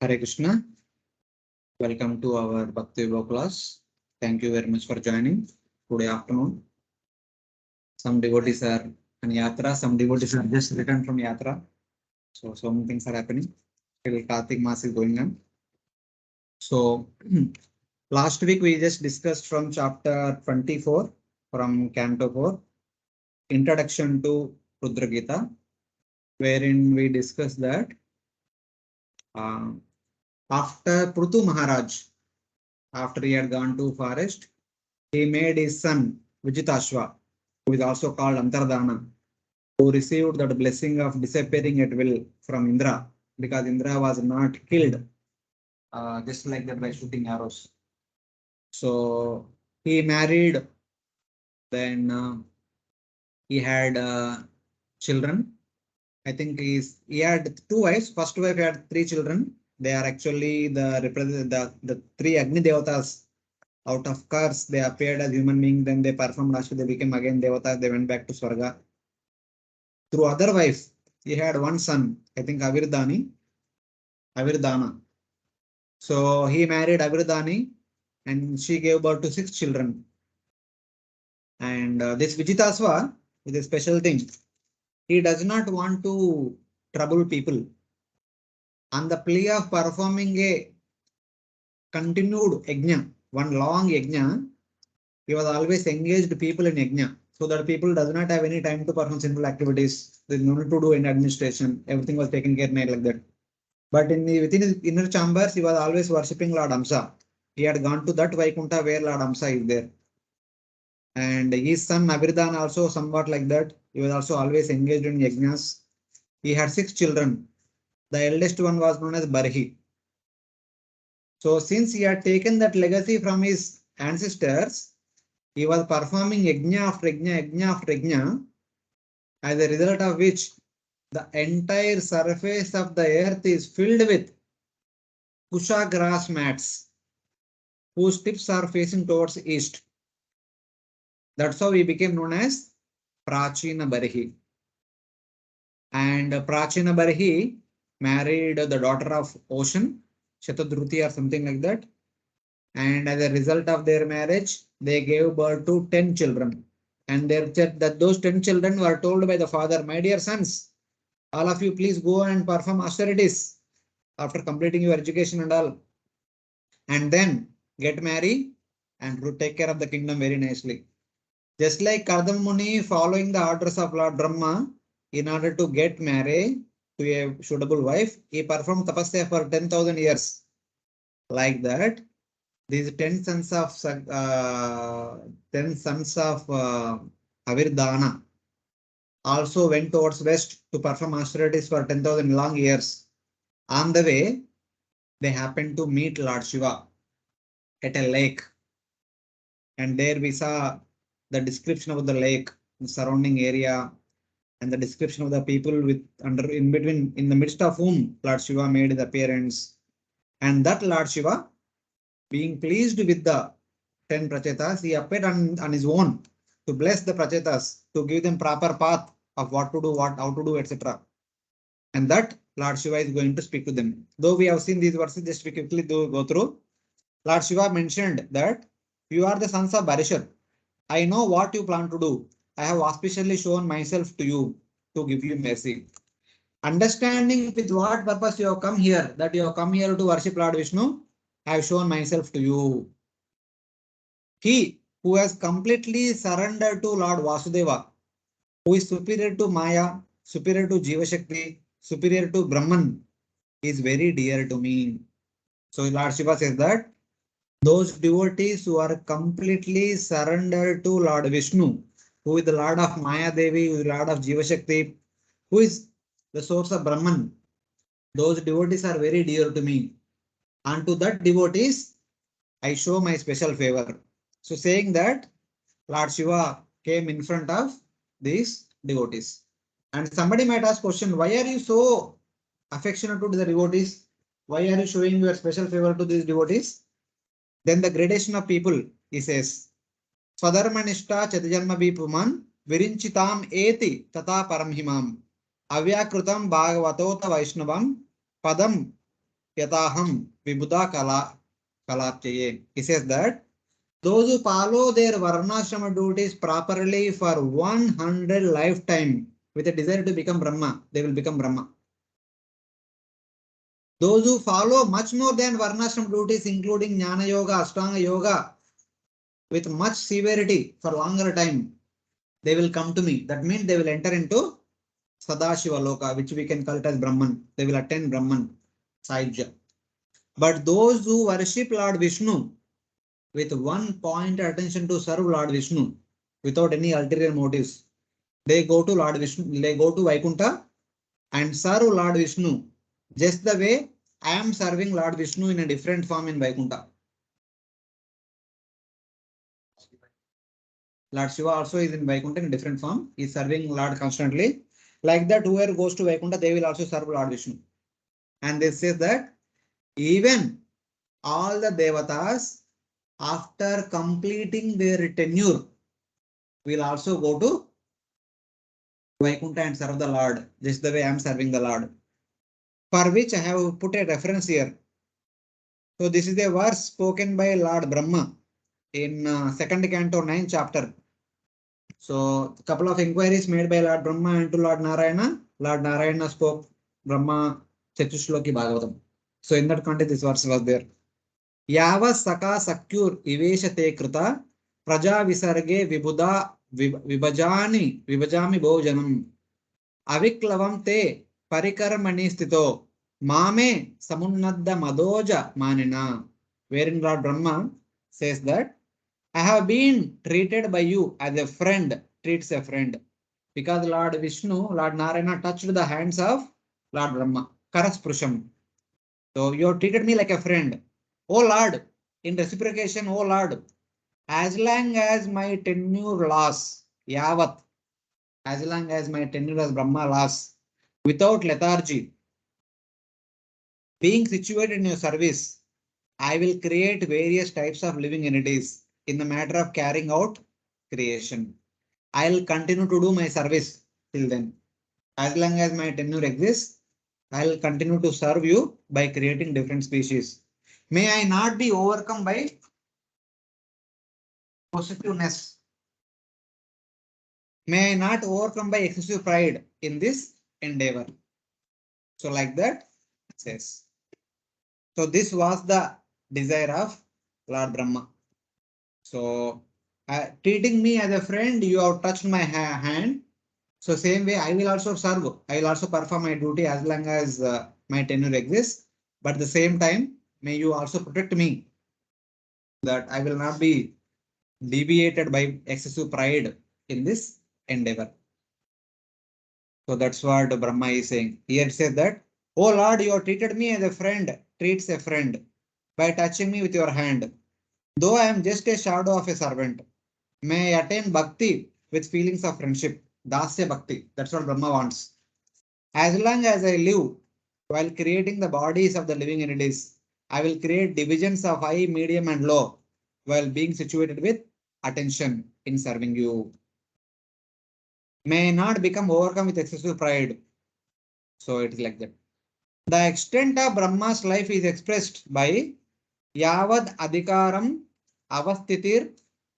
Hare Krishna. Welcome to our Bhakti Vaibhav class. Thank you very much for joining today afternoon. Some devotees are on Yatra, some devotees are just returned from Yatra. So many things are happening. Till Kartik Mass is going on. So last week we just discussed from chapter 24 from Canto 4, Introduction to Rudra Gita, wherein we discussed that after Prutu Maharaj, after he had gone to forest, he made his son Vijitashva, who is also called Antardana, who received that blessing of disappearing at will from Indra, because Indra was not killed just like that by shooting arrows. So he married, then he had children. I think he had two wives. First wife had 3 children. They are actually the 3 Agni Devatas. Out of curse, they appeared as human beings, then they performed Ashta, they became again Devatas, they went back to Swarga. Through other wife, he had one son, I think Avirdana. So he married Avirdani and she gave birth to 6 children. And this Vijitasva is a special thing. He does not want to trouble people. On the plea of performing a continued yajna, one long yajna, he was always engaged people in yajna, so that people does not have any time to perform simple activities. There is no need to do any administration. Everything was taken care of like that. But within his inner chambers, he was always worshipping Lord Amsa. He had gone to that Vaikuntha where Lord Amsa is there. And his son Avirdan also somewhat like that. He was also always engaged in yajnas. He had 6 children. The eldest one was known as Barhi. So since he had taken that legacy from his ancestors, he was performing yajna after yajna, as a result of which the entire surface of the earth is filled with Kusha grass mats, whose tips are facing towards east. That's how he became known as Prachina Barhi. And Prachina Barhi married the daughter of Ocean, Shatadruti or something like that. And as a result of their marriage, they gave birth to 10 children. And those 10 children were told by the father, my dear sons, all of you please go and perform austerities after completing your education and all. And then get married and take care of the kingdom very nicely. Just like Kardama Muni following the orders of Lord Brahma, in order to get married to a suitable wife, he performed tapasya for 10,000 years. Like that, these 10 sons of Avirdana also went towards west to perform austerities for 10,000 long years. On the way, they happened to meet Lord Shiva at a lake. And there we saw the description of the lake, the surrounding area, and the description of the people in the midst of whom Lord Shiva made his appearance. And that Lord Shiva, being pleased with the 10 prachetas, he appeared on his own to bless the prachetas, to give them proper path of what to do, how to do, etc. And that Lord Shiva is going to speak to them. Though we have seen these verses, just quickly go through. Lord Shiva mentioned that you are the sons of Barishar. I know what you plan to do. I have auspiciously shown myself to you to give you mercy. Understanding with what purpose you have come here, that you have come here to worship Lord Vishnu, I have shown myself to you. He who has completely surrendered to Lord Vasudeva, who is superior to Maya, superior to Jiva Shakti, superior to Brahman, is very dear to me. So Lord Shiva says that those devotees who are completely surrendered to Lord Vishnu, who is the Lord of Maya Devi, who is the Lord of Jiva Shakti, who is the source of Brahman, those devotees are very dear to me. And to that devotees, I show my special favor. So saying that, Lord Shiva came in front of these devotees. And somebody might ask question, why are you so affectionate to the devotees? Why are you showing your special favor to these devotees? Then the gradation of people, he says, Swadharmanishta Chatijanma Bipuman Virinchitam Eti Tata Paramhimam Avyakrutam Bhagavatota Vaishnavam Padam yataham vibuddha kalapchaye. He says that those who follow their varnashrama duties properly for 100 lifetime with a desire to become Brahma, they will become Brahma. Those who follow much more than varnashram duties, including Jnana Yoga, Ashtanga Yoga, with much severity for longer time, they will come to me. That means they will enter into Sadashiva Loka, which we can call it as Brahman. They will attain Brahman, Sahyajya. But those who worship Lord Vishnu with one point attention to serve Lord Vishnu without any ulterior motives, they go to Lord Vishnu, they go to Vaikuntha and serve Lord Vishnu just the way I am serving Lord Vishnu in a different form in Vaikuntha. Lord Shiva also is in Vaikuntha in a different form. He is serving Lord constantly. Like that, whoever goes to Vaikuntha, they will also serve Lord Vishnu. And they say that even all the devatas, after completing their tenure, will also go to Vaikuntha and serve the Lord, just the way I am serving the Lord. For which I have put a reference here. So this is a verse spoken by Lord Brahma in 2nd Canto 9th chapter. So a couple of inquiries made by Lord Brahma and to Lord Narayana. Lord Narayana spoke Brahma Chatushloki Bhagavatam. So in that context, this verse was there. Yava Saka Sakyur Ivesha Te Krita Praja Visarge Vibhuda Vibhajami Bhojanam Aviklavam Te Parikarmani Stito Mame Samunnadda Madoja Manina. Wherein Lord Brahma says that I have been treated by you as a friend treats a friend. Because Lord Vishnu, Lord Narayana touched the hands of Lord Brahma. Karasprusham. So you have treated me like a friend. Oh Lord, in reciprocation, oh Lord, as long as my tenure lasts, Yavat, as long as my tenure as Brahma lasts, without lethargy, being situated in your service, I will create various types of living entities in the matter of carrying out creation. I'll continue to do my service till then. As long as my tenure exists, I'll continue to serve you by creating different species. May I not be overcome by possessiveness. May I not overcome by excessive pride in this endeavor. So like that it says. So this was the desire of Lord Brahma. So treating me as a friend, you have touched my hand. So same way, I will also serve. I will also perform my duty as long as my tenure exists. But at the same time, may you also protect me that I will not be deviated by excessive pride in this endeavor. So that's what Brahma is saying. Here it says that, oh Lord, you have treated me as a friend, treats a friend by touching me with your hand. Though I am just a shadow of a servant, may I attain bhakti with feelings of friendship. Dasya bhakti. That's what Brahma wants. As long as I live, while creating the bodies of the living entities, I will create divisions of high, medium, and low, while being situated with attention in serving you. May not become overcome with excessive pride. So it is like that. The extent of Brahma's life is expressed by Yavad Adhikaram Avastitir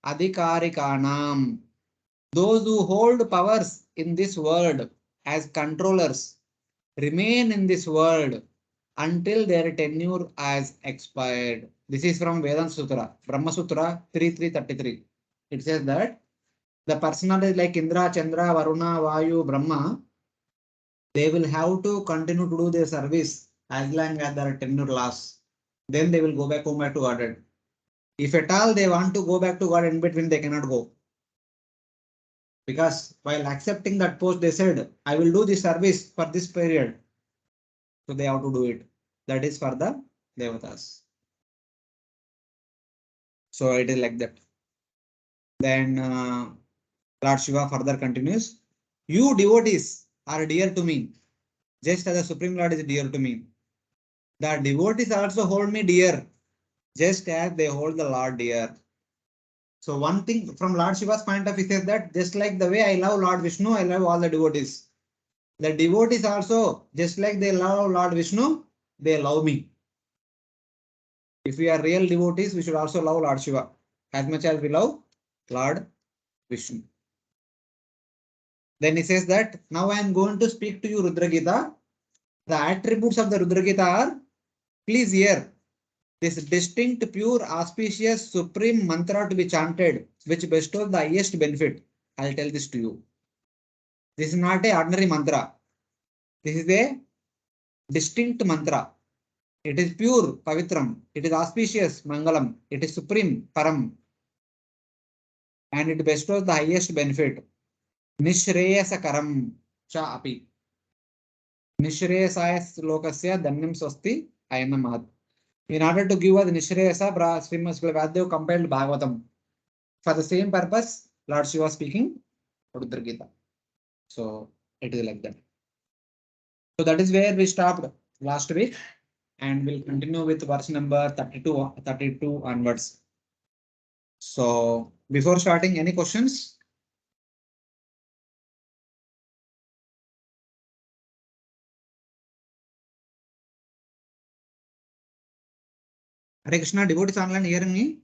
Adhikarikanam. Those who hold powers in this world as controllers remain in this world until their tenure has expired. This is from Vedanta Sutra, Brahma Sutra 3333. It says that the personalities like Indra, Chandra, Varuna, Vayu, Brahma, they will have to continue to do their service as long as their tenure lasts. Then they will go back home to Godhead. If at all they want to go back to God in between, they cannot go. Because while accepting that post, they said, I will do this service for this period. So they have to do it. That is for the Devatas. So it is like that. Then Lord Shiva further continues. You devotees are dear to me, just as the Supreme Lord is dear to me. The devotees also hold me dear, just as they hold the Lord dear. So one thing from Lord Shiva's point of view is that just like the way I love Lord Vishnu, I love all the devotees. The devotees also, just like they love Lord Vishnu, they love me. If we are real devotees, we should also love Lord Shiva as much as we love Lord Vishnu. Then he says that now I am going to speak to you Rudra Gita. The attributes of the Rudra Gita are, please hear, this distinct, pure, auspicious, supreme mantra to be chanted, which bestows the highest benefit. I'll tell this to you. This is not a ordinary mantra. This is a distinct mantra. It is pure, pavitram. It is auspicious, mangalam. It is supreme, param. And it bestows the highest benefit. Nishreyasakaram cha api. Nishreyasaya lokasya dhanyam swasti ayana mahat. In order to give us Nishreyasa, Srimad Vaibhav compiled Bhagavatam. For the same purpose, Lord Shiva speaking Rudra Gita. So it is like that. So that is where we stopped last week, and we'll continue with verse number 32 onwards. So before starting, any questions? Hare Krishna, devotees online hearing me?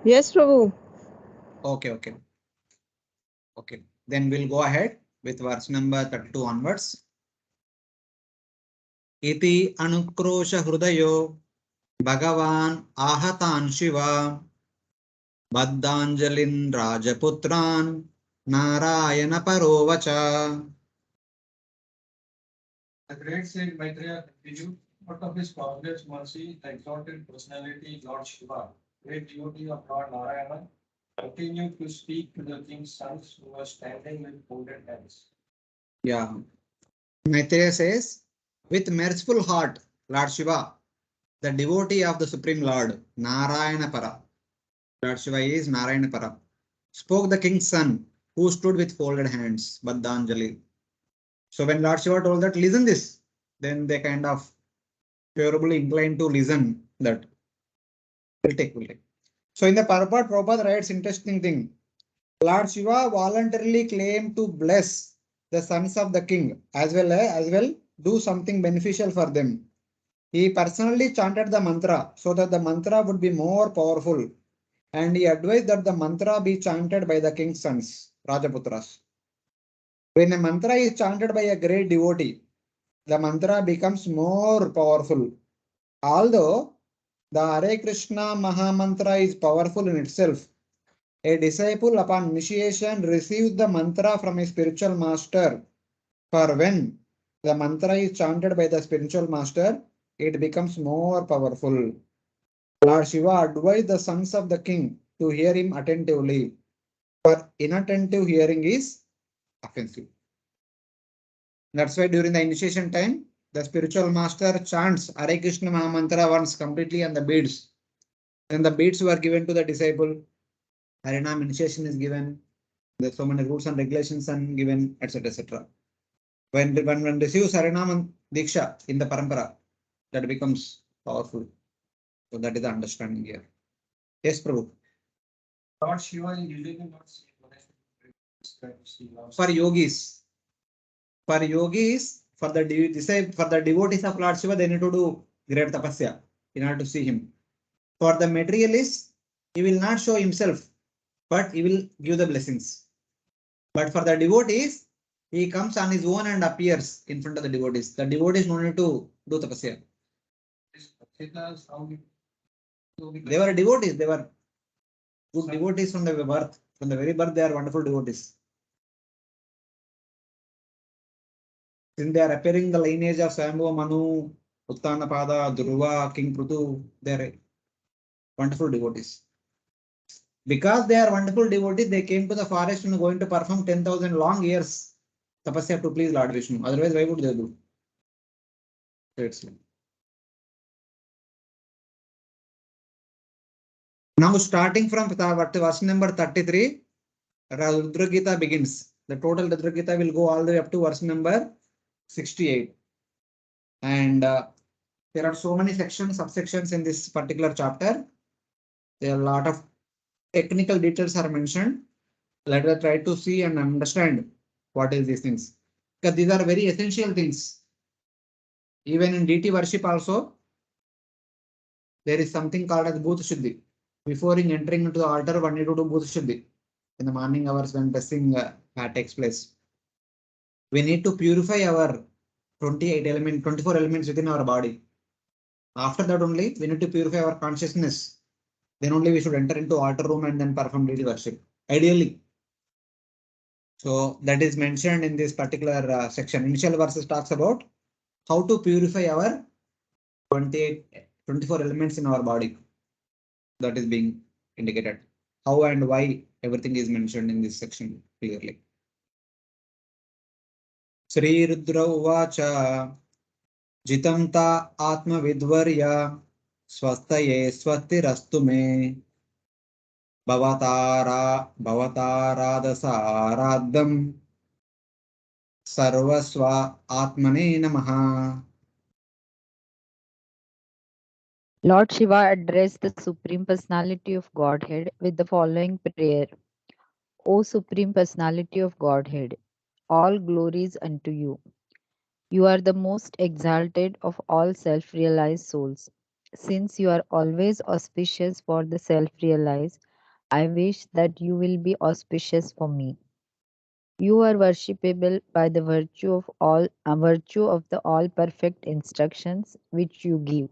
Yes, Prabhu. Okay. Then we'll go ahead with verse number 32 onwards. Iti anukrosha hrudayo Bhagavan ahatan Shiva Baddhanjalin Rajaputran Narayana Parovacha. The great saint Maitreya continued, out of his boundless mercy, the exalted personality, Lord Shiva, great devotee of Lord Narayana, continued to speak to the king's sons who were standing with folded hands. Yeah. Maitreya says, with merciful heart, Lord Shiva, the devotee of the Supreme Lord, Narayana Para. Lord Shiva is Narayana Para. Spoke the king's son, who stood with folded hands, Baddhanjali. So when Lord Shiva told that, listen this, then they kind of favorably inclined to listen that. We'll take. So in the purport, Prabhupada writes interesting thing. Lord Shiva voluntarily claimed to bless the sons of the king as well do something beneficial for them. He personally chanted the mantra so that the mantra would be more powerful, and he advised that the mantra be chanted by the king's sons, Rajaputras. When a mantra is chanted by a great devotee, the mantra becomes more powerful. Although the Hare Krishna Maha Mantra is powerful in itself, a disciple upon initiation receives the mantra from a spiritual master. For when the mantra is chanted by the spiritual master, it becomes more powerful. Lord Shiva advised the sons of the king to hear him attentively, for inattentive hearing is offensive. That's why during the initiation time, the spiritual master chants Hare Krishna Maha Mantra once completely on the beads. Then the beads were given to the disciple. Harinam initiation is given. There's so many rules and regulations and given, etc. etc. When receives Harinam and Diksha in the parampara, that becomes powerful. So that is the understanding here. Yes, Prabhu. Lord Shiva is usually not seen For yogis, for the devotees of Lord Shiva, they need to do great tapasya in order to see him. For the materialists, he will not show himself, but he will give the blessings. But for the devotees, he comes on his own and appears in front of the devotees. The devotees no need to do tapasya. They were devotees. They were good devotees from the birth. From the very birth, they are wonderful devotees. Since they are appearing the lineage of Swayambhuva, Manu, Uttanapada, Dhruva, King Prutu, they are wonderful devotees. Because they are wonderful devotees, they came to the forest and going to perform 10,000 long years tapasya to please Lord Vishnu. Otherwise, why would they do? Now, starting from verse number 33, Rudra Gita begins. The total Rudra Gita will go all the way up to verse number 68. And there are so many sections, subsections in this particular chapter. There are a lot of technical details are mentioned. Let us try to see and understand what is these things. Because these are very essential things. Even in deity worship also, there is something called as Bhuta Shuddhi. Before entering into the altar, one need to do Bhuta Shuddhi. In the morning hours when blessing takes place, we need to purify our 24 elements within our body. After that only, we need to purify our consciousness. Then only we should enter into altar room and then perform deity worship, ideally. So that is mentioned in this particular section. Initial verses talks about how to purify our 24 elements in our body. That is being indicated. How and why, everything is mentioned in this section clearly. Sri Rudra Uvacha Jitam ta Atma Vidvarya Swastaye Swastirastu me Bhavataradasaraddham Sarvasva Atmane Namaha. Lord Shiva addressed the Supreme Personality of Godhead with the following prayer. O Supreme Personality of Godhead, all glories unto you. You are the most exalted of all self-realized souls. Since you are always auspicious for the self-realized, I wish that you will be auspicious for me. You are worshipable by the virtue of the all perfect instructions which you give.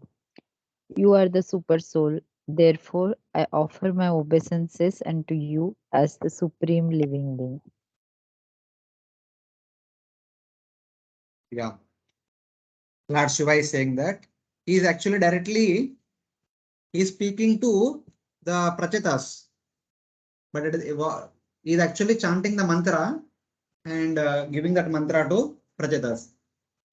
You are the super soul. Therefore, I offer my obeisances unto you as the supreme living being. Yeah. Lord Shiva is saying that he is actually directly speaking to the Prachetas, but he is actually chanting the mantra and giving that mantra to Prachetas.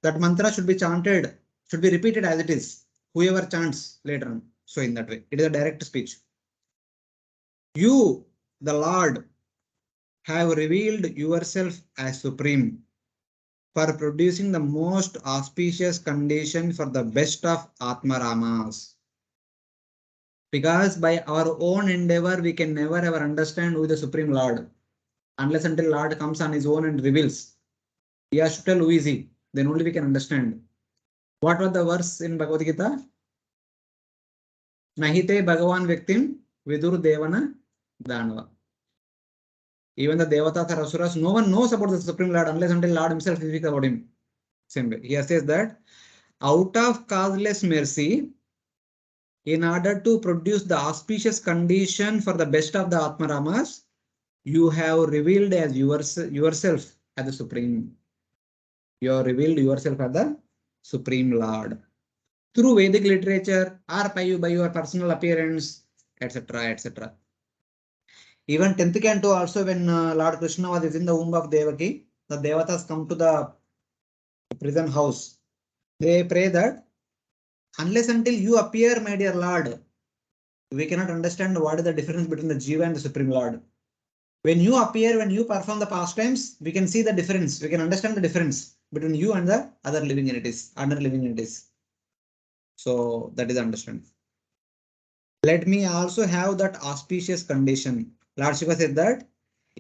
That mantra should be chanted, should be repeated as it is. Whoever chants later on. So in that way, it is a direct speech. You, the Lord, have revealed yourself as supreme for producing the most auspicious condition for the best of Atmaramas. Because by our own endeavor, we can never ever understand who is the Supreme Lord. Unless until Lord comes on his own and reveals. He has to tell who is he. Then only we can understand. What was the verse in Bhagavad Gita? Nahite Bhagavan Vyaktim Vidur Devana Danava. Even the Devatas or Asuras, no one knows about the Supreme Lord unless until Lord himself speaks about him. Same way. He says that out of causeless mercy, in order to produce the auspicious condition for the best of the Atmaramas, you have revealed as yourself as the Supreme. You have revealed yourself as the Supreme Lord. Through Vedic literature or by your personal appearance, etc. etc. Even 10th canto also, when Lord Krishna was in the womb of Devaki, the Devatas come to the prison house. They pray that unless until you appear, my dear Lord, we cannot understand what is the difference between the Jiva and the Supreme Lord. When you appear, when you perform the pastimes, we can see the difference. We can understand the difference between you and the other living entities, other living entities. So that is understand. Let me also have that auspicious condition. Lord Shiva said that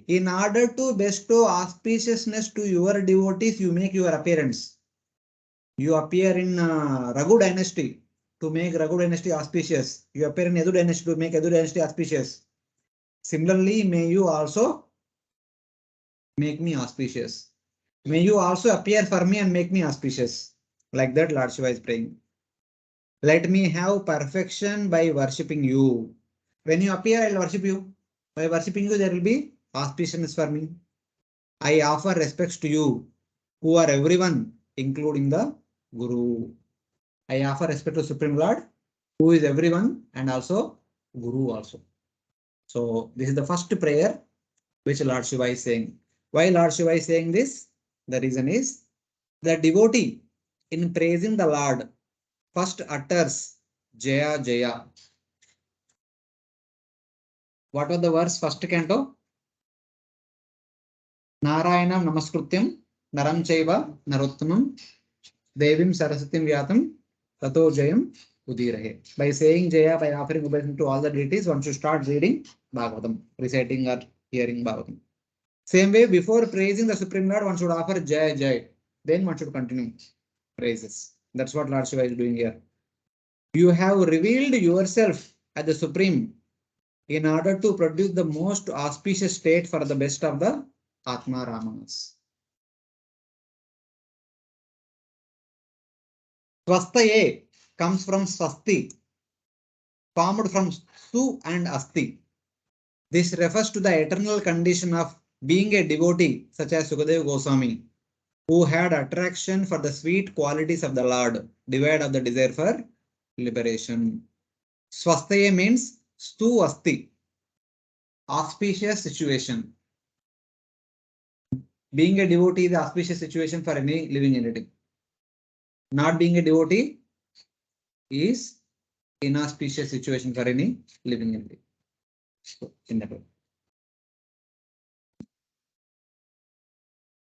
in order to bestow auspiciousness to your devotees, you make your appearance. You appear in Raghu dynasty to make Raghu dynasty auspicious. You appear in Yadu dynasty to make Yadu dynasty auspicious. Similarly, may you also make me auspicious. May you also appear for me and make me auspicious. Like that, Lord Shiva is praying. Let me have perfection by worshipping you. When you appear, I'll worship you. By worshipping you, there will be auspiciousness for me. I offer respects to you, who are everyone, including the Guru. I offer respect to Supreme Lord, who is everyone, and also Guru also. So this is the first prayer which Lord Shiva is saying. Why Lord Shiva is saying this? The reason is the devotee in praising the Lord first utters Jaya Jaya. What was the verse first canto? Narayanam Namaskrutyam Naram Chaiva Narottamam Devim Sarasatim Vyatam Tato Jayam Udirahe. By saying Jaya, by offering obeisance to all the deities, one should start reading Bhagavatam, reciting or hearing Bhagavatam. Same way, before praising the Supreme Lord, one should offer Jai Jai. Then one should continue praises. That's what Lord Shiva is doing here. You have revealed yourself as the Supreme in order to produce the most auspicious state for the best of the Atma Ramanas. Swastaye comes from Swasti, formed from Su and Asti. This refers to the eternal condition of being a devotee, such as Sukadeva Goswami, who had attraction for the sweet qualities of the Lord, devoid of the desire for liberation. Swastaye means Stu Asti, auspicious situation. Being a devotee is the auspicious situation for any living entity. Not being a devotee is inauspicious situation for any living entity. So, in that way.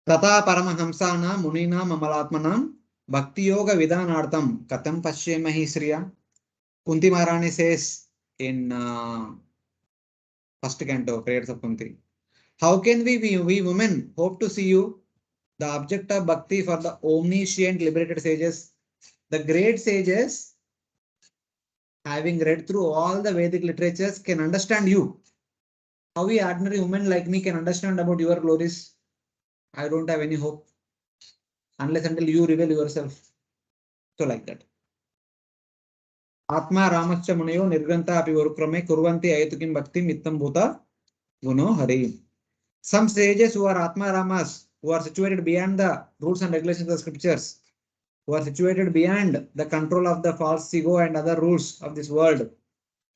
Tata Paramahamsana Munina Mamalatmanam Bhakti Yoga Vidanartham Katam Pashyemahi Sriya. Kunti Maharani says in first canto, prayers of Kunti. How can we women hope to see you, the object of bhakti for the omniscient liberated sages? The great sages, having read through all the Vedic literatures, can understand you. How we ordinary women like me can understand about your glories? I don't have any hope unless until you reveal yourself. So like that. Atma Ramascha Munayo Nirgranta Api Varukrame Kurvanti Ayatukim Bhakti Mittam Bhuta Guno Hari. Some sages who are Atma Ramas, who are situated beyond the rules and regulations of the scriptures, who are situated beyond the control of the false ego and other rules of this world,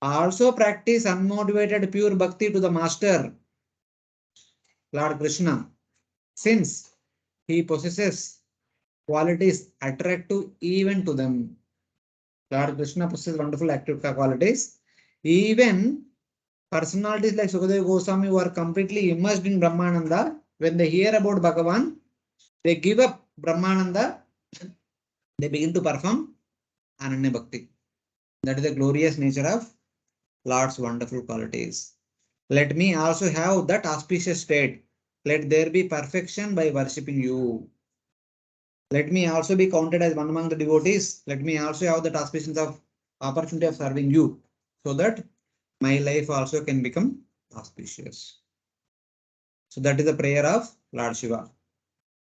also practice unmotivated pure bhakti to the master, Lord Krishna, since he possesses qualities attractive even to them. Lord Krishna possesses wonderful active qualities. Even personalities like Sukadeva Goswami who are completely immersed in Brahmananda, when they hear about Bhagavan, they give up Brahmananda, they begin to perform Ananya Bhakti. That is the glorious nature of Lord's wonderful qualities. Let me also have that auspicious state. Let there be perfection by worshipping you. Let me also be counted as one among the devotees. Let me also have that auspicious of opportunity of serving you, so that my life also can become auspicious. So that is the prayer of Lord Shiva.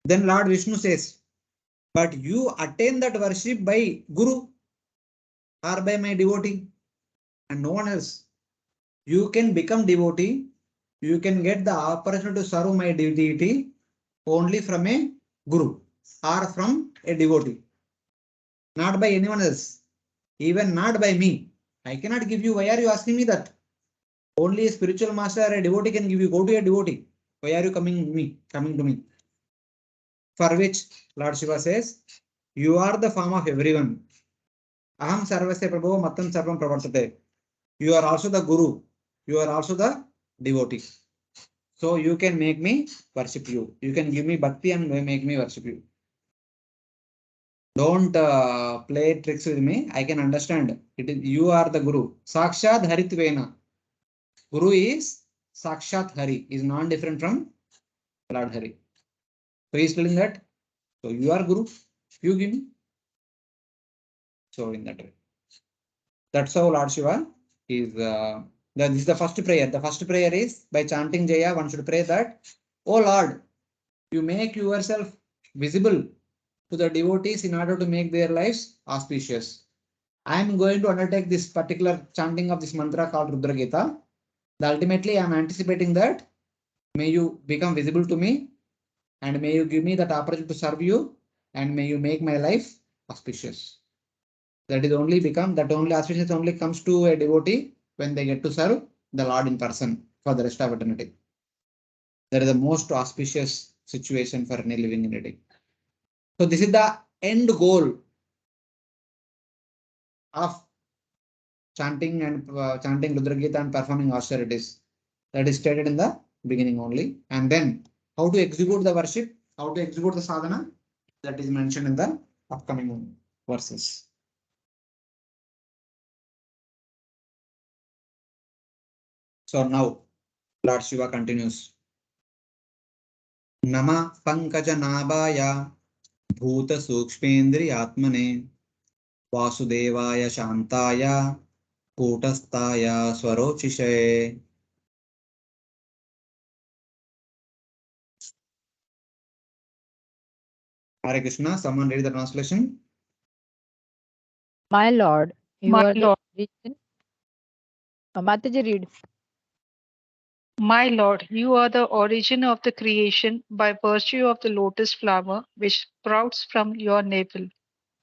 Then Lord Vishnu says, but you attain that worship by Guru or by my devotee and no one else. You can become devotee. You can get the opportunity to serve my deity only from a Guru or from a devotee. Not by anyone else. Even not by me. I cannot give you. Why are you asking me that? Only a spiritual master or a devotee can give you. Go to a devotee. Why are you coming to me? For which Lord Shiva says, you are the form of everyone. Aham sarvasya prabho mattam sarvam pravartate. You are also the Guru. You are also the devotee. So you can make me worship you. You can give me bhakti and make me worship you. Don't play tricks with me. I can understand. It is you are the Guru. Sakshat Haritvena. Guru is Sakshat Hari. Is non-different from Lord Hari. So he is telling that. So you are Guru. You give me. So in that way. That's how Lord Shiva is. This is the first prayer. The first prayer is by chanting Jaya. One should pray that, oh Lord, you make yourself visible to the devotees in order to make their lives auspicious. I am going to undertake this particular chanting of this mantra called Rudra Gita. Ultimately, I am anticipating that may you become visible to me and may you give me that opportunity to serve you and may you make my life auspicious. That only auspicious only comes to a devotee when they get to serve the Lord in person for the rest of eternity. That is the most auspicious situation for any living entity. So this is the end goal of chanting Rudra Gita and performing austerities. That is stated in the beginning only. And then how to execute the worship, how to execute the sadhana, that is mentioned in the upcoming verses. So now Lord Shiva continues. Nama Pankaja Nabaya भूत सूक्ष्मेन्द्रिय आत्मने वासुदेवाय शांताय कूटस्थाय स्वरोचिषे. Hare Krishna, someone read the translation. My Lord, you My are the Lord. origin. Mataji, read. My Lord, you are the origin of the creation by virtue of the lotus flower which sprouts from your navel.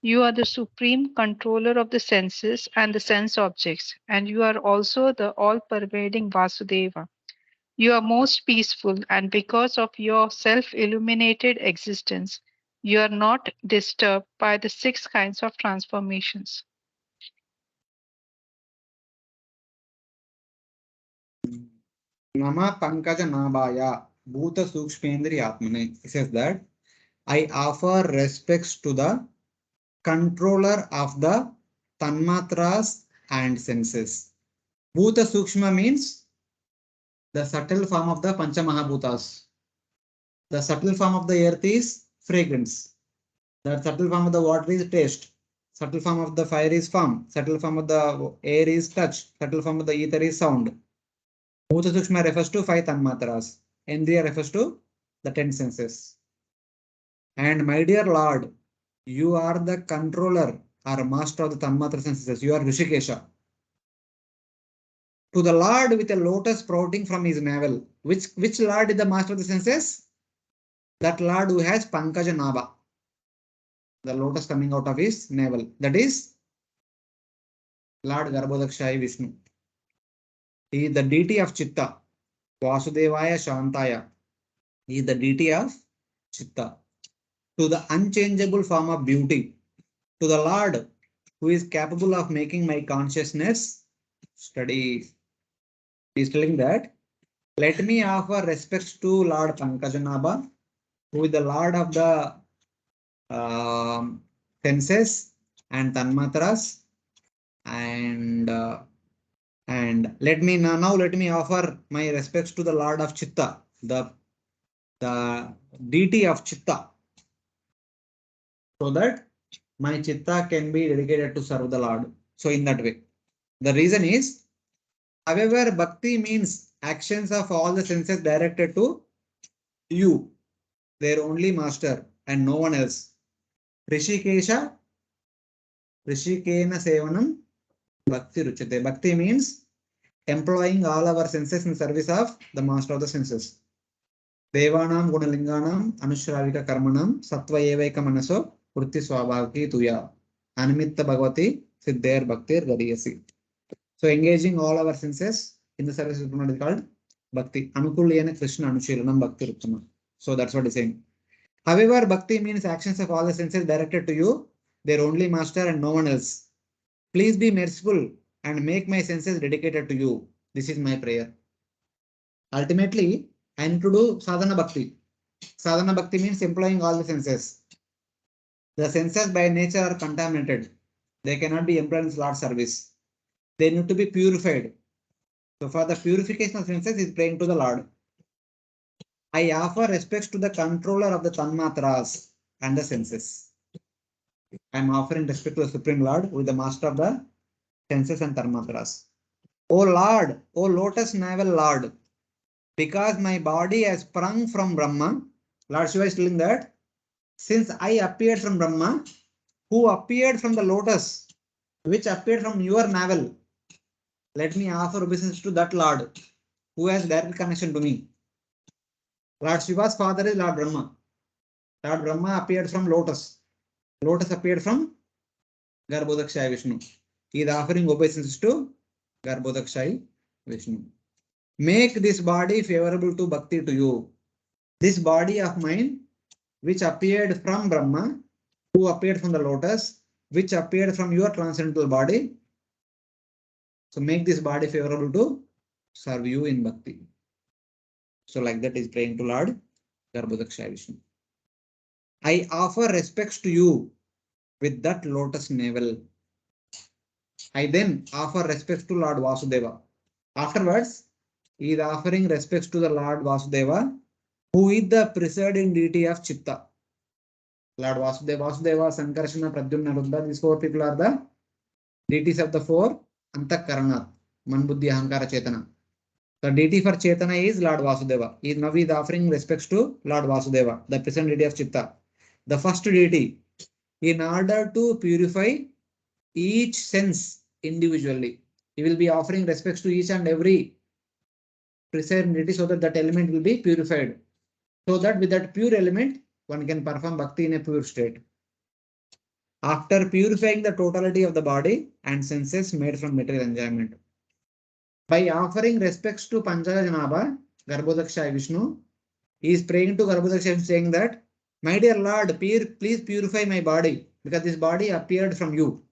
You are the supreme controller of the senses and the sense objects, and you are also the all-pervading Vasudeva. You are most peaceful, and because of your self-illuminated existence, you are not disturbed by the 6 kinds of transformations. Nama Pankaja Nabaya Bhuta Sukshmendri Atmane. It says that I offer respects to the controller of the Tanmatras and senses. Bhuta Sukshma means the subtle form of the Panchamahabhutas. The subtle form of the earth is fragrance. The subtle form of the water is taste. Subtle form of the fire is form. Subtle form of the air is touch. Subtle form of the ether is sound. Bhuta Sukshma refers to 5 Tanmatras. Indriya refers to the 10 senses. And my dear Lord, you are the controller or master of the Tanmatra senses. You are Rishikesha. To the Lord with a lotus sprouting from his navel. Which Lord is the master of the senses? That Lord who has Pankaja Nabha. The lotus coming out of his navel. That is Lord Garbhodakshai Vishnu. He is the deity of Chitta. Vasudevaya Shantaya. He is the deity of Chitta. To the unchangeable form of beauty. To the Lord who is capable of making my consciousness steady. He is telling that, let me offer respects to Lord Pankajanabha, who is the Lord of the senses and Tanmatras, and let me offer my respects to the Lord of Chitta, the deity of Chitta, so that my Chitta can be dedicated to serve the Lord. So in that way, the reason is, however, Bhakti means actions of all the senses directed to you, their only master, and no one else. Rishikesha, Rishikena Sevanam, Bhakti Ruchate. Bhakti means employing all our senses in service of the master of the senses. Devanam Gunalinganam, Anushravika Karmanam, Sattva Evaika Manaso, Vritti Swabhavaki Tuya, Animitta Bhagavati, Siddher Bhaktir Gadiyasi. So engaging all our senses in the service of is called Bhakti. Anukulyena Krishna Anushilanam Bhakti Rupama. So that's what he's saying. However, Bhakti means actions of all the senses directed to you, their only master and no one else. Please be merciful and make my senses dedicated to you. This is my prayer. Ultimately, I need to do sadhana bhakti. Sadhana bhakti means employing all the senses. The senses by nature are contaminated. They cannot be employed in Lord's service. They need to be purified. So for the purification of senses is praying to the Lord. I offer respects to the controller of the Tanmatras and the senses. I am offering respect to the Supreme Lord, who is the master of the senses and Tanmatras. O Lord, O lotus navel Lord, because my body has sprung from Brahma, Lord Shiva is telling that, since I appeared from Brahma, who appeared from the lotus, which appeared from your navel, let me offer obeisance to that Lord, who has direct connection to me. Lord Shiva's father is Lord Brahma. Lord Brahma appeared from lotus. Lotus appeared from Garbhodakshaya Vishnu. He is offering obeisances to Garbhodakshaya Vishnu. Make this body favorable to bhakti to you. This body of mine, which appeared from Brahma, who appeared from the lotus, which appeared from your transcendental body. So make this body favorable to serve you in bhakti. So like that is praying to Lord Garbhodakshaya Vishnu. I offer respects to you with that lotus navel. I then offer respects to Lord Vasudeva. Afterwards, he is offering respects to the Lord Vasudeva, who is the presiding deity of Chitta. Lord Vasudeva, Sankarshana, Pradyumna, Rudra. These four people are the deities of the four Antakaranat, Man, Buddhi, Ahankara, Chetana. The deity for Chetana is Lord Vasudeva. Now he is offering respects to Lord Vasudeva, the present deity of Chitta. The first deity, in order to purify each sense individually, he will be offering respects to each and every present deity so that that element will be purified. So that with that pure element, one can perform bhakti in a pure state. After purifying the totality of the body and senses made from material enjoyment. By offering respects to Panchajanabha, Garbhodaksha Vishnu, he is praying to Garbhodaksha saying that, my dear Lord, please purify my body because this body appeared from you.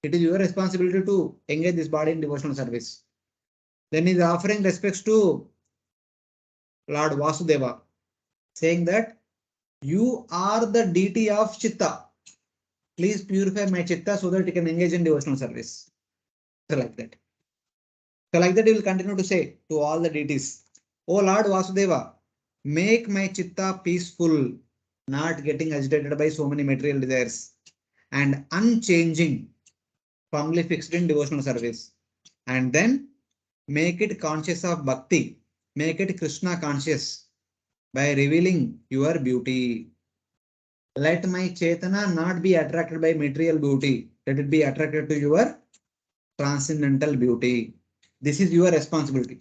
It is your responsibility to engage this body in devotional service. Then he is offering respects to Lord Vasudeva, saying that you are the deity of Chitta. Please purify my Chitta so that it can engage in devotional service. So like that. So like that, he will continue to say to all the deities, O Lord Vasudeva, make my Chitta peaceful, not getting agitated by so many material desires, and unchanging, firmly fixed in devotional service. And then make it conscious of bhakti, make it Krishna conscious by revealing your beauty. Let my Chetana not be attracted by material beauty, let it be attracted to your transcendental beauty. This is your responsibility.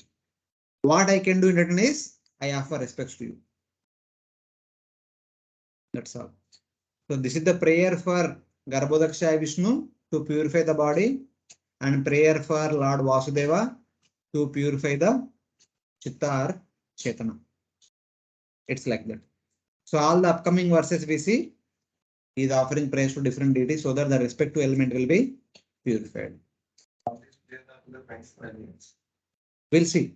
What I can do in return is I offer respects to you. That's all. So this is the prayer for Garbhodaksha Vishnu to purify the body, and prayer for Lord Vasudeva to purify the Chitta or Chetana. It's like that. So all the upcoming verses we see is offering praise to different deities so that the respective element will be purified. We'll see.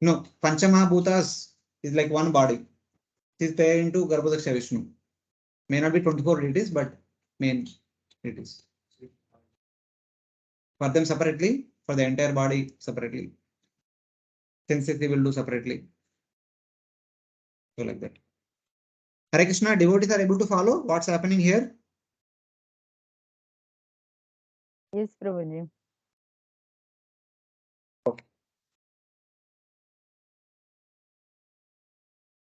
No, Panchamahabhutas is like one body. It is paired into Garbhodaksha Vishnu. May not be 24 deities, but main deities. For them separately, for the entire body separately. Senses they will do separately. So like that. Hare Krishna, devotees are able to follow what's happening here? Yes, Prabhuji. Okay.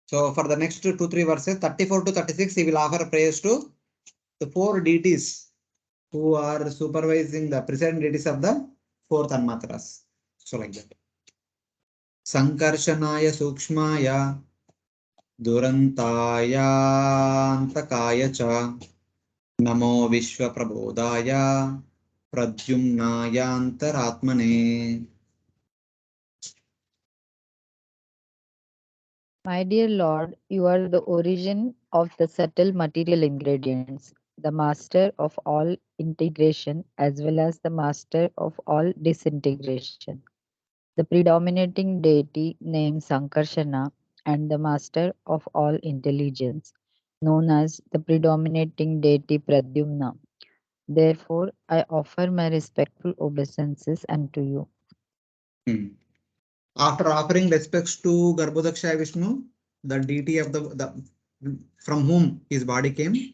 So for the next 2-3 verses, 34 to 36, he will offer praise to the four deities who are supervising the present deities of the four Tanmatras. So like that. Sankarshanaya Sukshmaya Durantaya Antakaya Cha Namo Vishwa Prabodaya Pradyumnaya Antaratmane. My dear Lord, you are the origin of the subtle material ingredients, the master of all integration as well as the master of all disintegration, the predominating deity named Sankarshana, and the master of all intelligence, known as the predominating deity Pradyumna. Therefore, I offer my respectful obeisances unto you. After offering respects to Garbhodaksha Vishnu, the deity of the from whom his body came,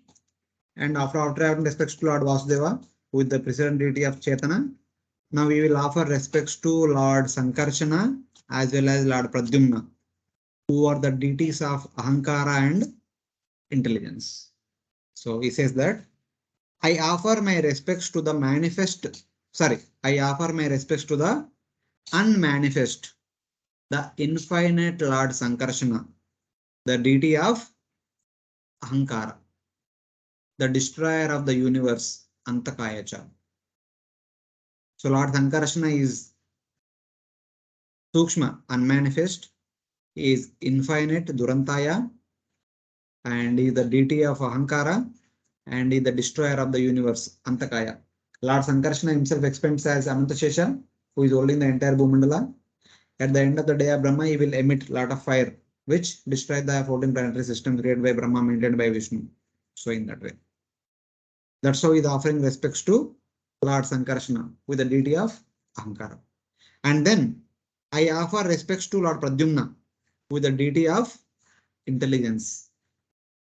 and after offering respects to Lord Vasudeva, who is the present deity of Chetana, now we will offer respects to Lord Sankarshana as well as Lord Pradyumna, who are the deities of Ahankara and intelligence. So he says that I offer my respects to the I offer my respects to the unmanifest, the infinite Lord Sankarshana, the deity of Ahankara, the destroyer of the universe, Antakayacha. So Lord Sankarshana is Sukshma, unmanifest, is infinite, Durantaya, and is the deity of Ahankara, and is the destroyer of the universe, Antakaya. Lord Sankarshana himself explains as Anantashesha, who is holding the entire Bhumandala. At the end of the day of Brahma, he will emit a lot of fire, which destroys the 14 planetary systems created by Brahma, maintained by Vishnu. So in that way. That's how he is offering respects to Lord Sankarshana with the deity of Ahankara. And then I offer respects to Lord Pradyumna with the deity of intelligence.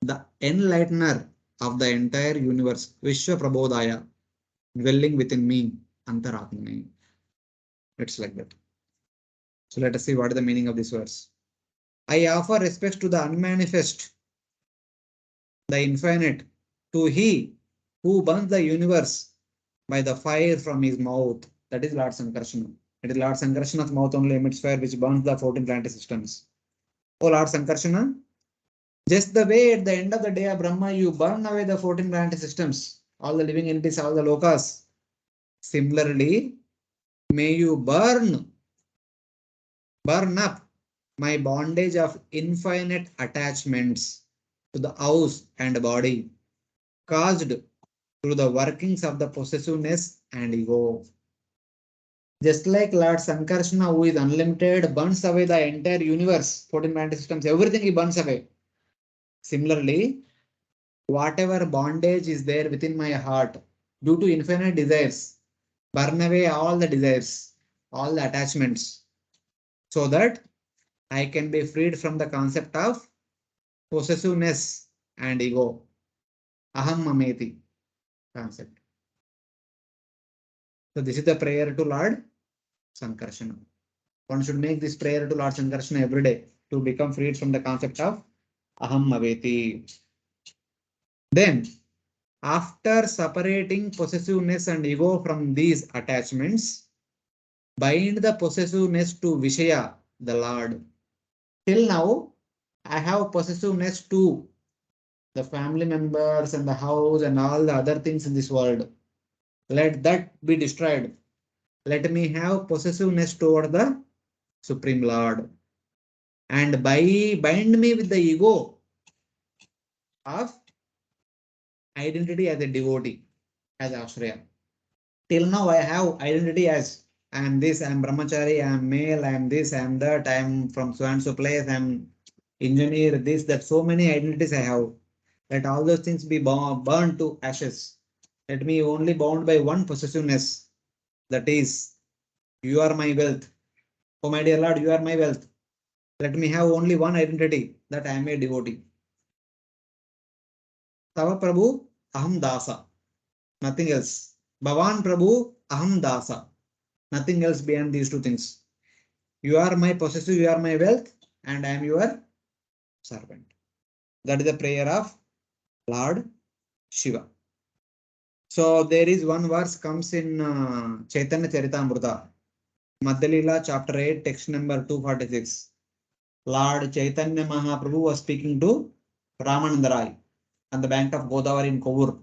the enlightener of the entire universe, Vishwa Prabodaya, dwelling within me, Antaratmane. It's like that. So let us see what is the meaning of this verse. I offer respects to the unmanifest, the infinite, to He who burns the universe by the fire from his mouth. That is Lord Sankarsana. It is Lord Sankarsana's mouth only emits fire which burns the 14 planetary systems. Oh Lord Sankarsana, just the way at the end of the day of Brahma you burn away the 14 planetary systems, all the living entities, all the lokas. Similarly, may you burn up my bondage of infinite attachments to the house and body caused through the workings of the possessiveness and ego. Just like Lord Sankarsana, who is unlimited, burns away the entire universe, 14 planetary systems, everything he burns away. Similarly, whatever bondage is there within my heart due to infinite desires, burn away all the desires, all the attachments, so that I can be freed from the concept of possessiveness and ego. Aham mameti concept. So this is the prayer to Lord Sankarsana. One should make this prayer to Lord Sankarsana every day to become freed from the concept of Aham Maveti. Then, after separating possessiveness and ego from these attachments, bind the possessiveness to Vishaya, the Lord. Till now, I have possessiveness to the family members and the house and all the other things in this world. Let that be destroyed. Let me have possessiveness toward the Supreme Lord. And bind me with the ego of identity as a devotee, as Ashraya. Till now, I have identity as I am this, I am brahmachari, I am male, I am this, I am that, I am from so and so place, I am engineer, this, that, so many identities I have. Let all those things be burned to ashes. Let me only bound by one possessiveness, that is, you are my wealth. Oh my dear Lord, you are my wealth. Let me have only one identity, that I am a devotee. Tava Prabhu, Aham Dasa. Nothing else. Bhavan Prabhu, Aham Dasa. Nothing else beyond these two things. You are my possessive, you are my wealth, and I am your servant. That is the prayer of Lord Shiva. So there is one verse comes in Chaitanya Charitamrita, Madhyalila chapter 8, text number 246. Lord Chaitanya Mahaprabhu was speaking to Ramanandarai on the bank of Godavari in Kovur.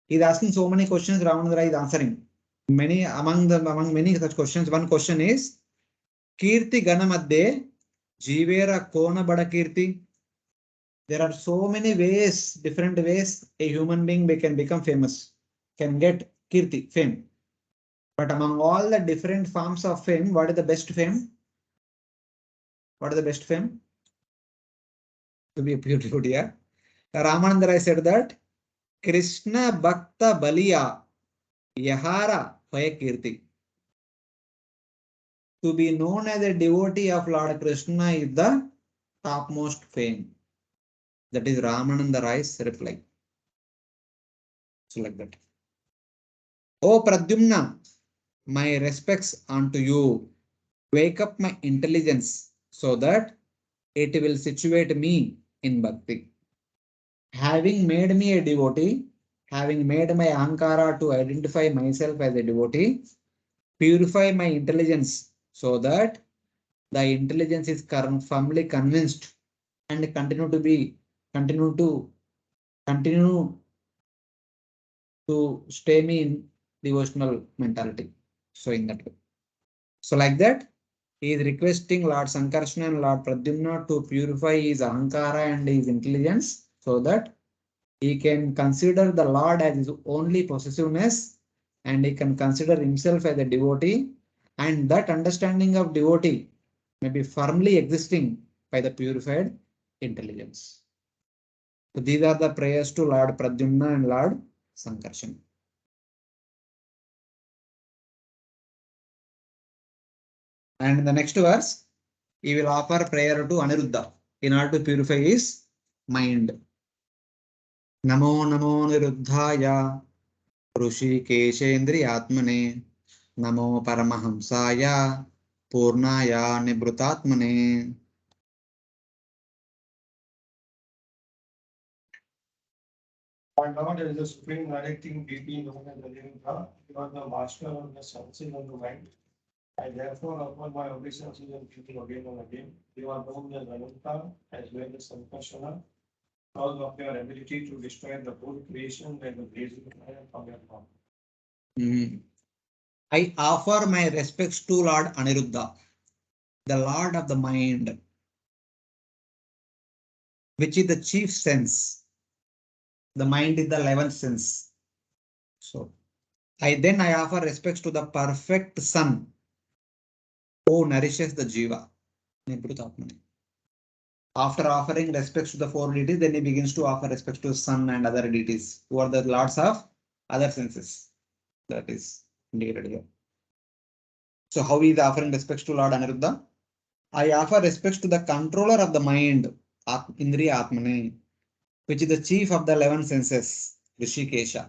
He is asking so many questions, Ramanandarai is answering. Among many such questions, one question is Kirti Ganamadde Jivera Kona Bada Kirti. There are so many ways, different ways a human being can become famous, can get Kirti, fame. But among all the different forms of fame, what is the best fame? What is the best fame? To be a pure devotee. Yeah? Ramanandarai said that Krishna Bhakta Baliya Yahara Hoya Kirti. To be known as a devotee of Lord Krishna is the topmost fame. That is Ramanandarai's reply. So like that. Oh Pradyumna, my respects unto you. Wake up my intelligence so that it will situate me in bhakti. Having made me a devotee, having made my ahankara to identify myself as a devotee, purify my intelligence so that the intelligence is firmly convinced and continue to stay me in devotional mentality. So in that way. So like that, he is requesting Lord Sankarsana and Lord Pradyumna to purify his ahankara and his intelligence so that he can consider the Lord as his only possessiveness and he can consider himself as a devotee, and that understanding of devotee may be firmly existing by the purified intelligence. So these are the prayers to Lord Pradyumna and Lord Sankarsana. And in the next verse, he will offer prayer to Aniruddha in order to purify his mind. Namo namo niruddhaya ऋषिकेशेन्द्रियात्मने NaMo परमहंसाय पूर्णाय निवृतात्मने. My Lord, as the supreme directing deity known as the living God, you are the master of the senses of the mind. I therefore offer my obeisances and duty again and again. You are known as Ananta as well as Sankashana, because of your ability to destroy the whole creation by the blazing fire from your mouth. I offer my respects to Lord Aniruddha, the Lord of the mind, which is the chief sense. The mind is the 11th sense. So I offer respects to the perfect Sun, who nourishes the Jiva. After offering respects to the four deities, then he begins to offer respects to Sun and other deities, who are the lords of other senses. That is indicated here. So how is offering respects to Lord Aniruddha? I offer respects to the controller of the mind, Indriya Atmane, which is the chief of the 11 senses, Rishikesha.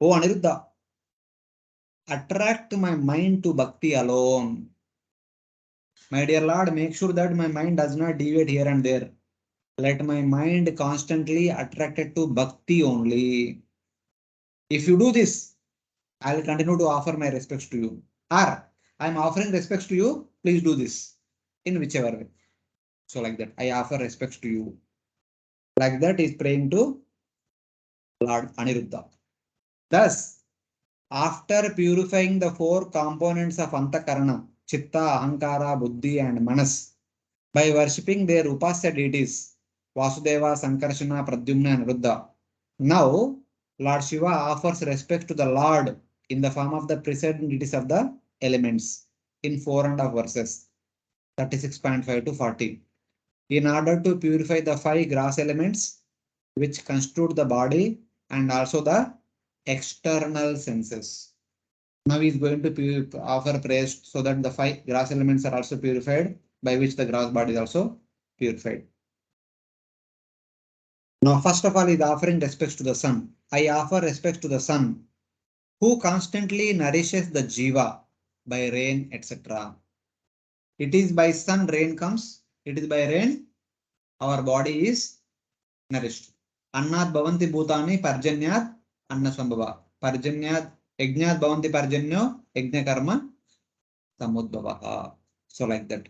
Oh Aniruddha, attract my mind to Bhakti alone. My dear Lord, make sure that my mind does not deviate here and there. Let my mind constantly attracted to Bhakti only. If you do this, I will continue to offer my respects to you. Or I am offering respects to you, please do this in whichever way. So like that, I offer respects to you. Like that is praying to Lord Aniruddha. Thus, after purifying the four components of Antakarana, Chitta, Ahankara, Buddhi and Manas, by worshipping their Upasya deities, Vasudeva, Sankarshana, Pradyumna and Rudra, now Lord Shiva offers respect to the Lord in the form of the preceding deities of the elements in 4.5 verses, 36.5 to 40. In order to purify the 5 gross elements which constitute the body and also the external senses. Now he is going to offer praise so that the 5 gross elements are also purified, by which the gross body is also purified. Now, first of all, he is offering respects to the sun. I offer respects to the sun, who constantly nourishes the jiva by rain, etc. It is by sun rain comes. It is by rain our body is nourished. Annat bhavanti bhutani parjanyat anna sambhava. Parjanyat yajnat bhavanti parjanyo yajna karma samudbhava. So like that.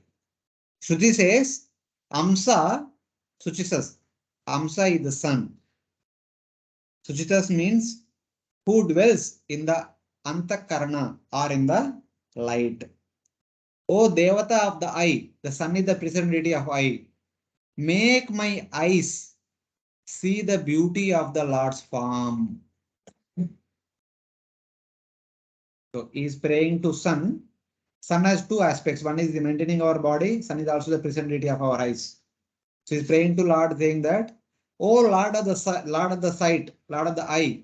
Shruti says Amsa Suchisas. Amsa is the sun. Suchitas means who dwells in the Antakarana or in the light. O Devata of the eye, the sun is the present deity of eye. Make my eyes see the beauty of the Lord's form. So he is praying to sun. Sun has two aspects. One is maintaining our body. Sun is also the present deity of our eyes. So he is praying to Lord saying that, O Lord of the sight, Lord of the eye,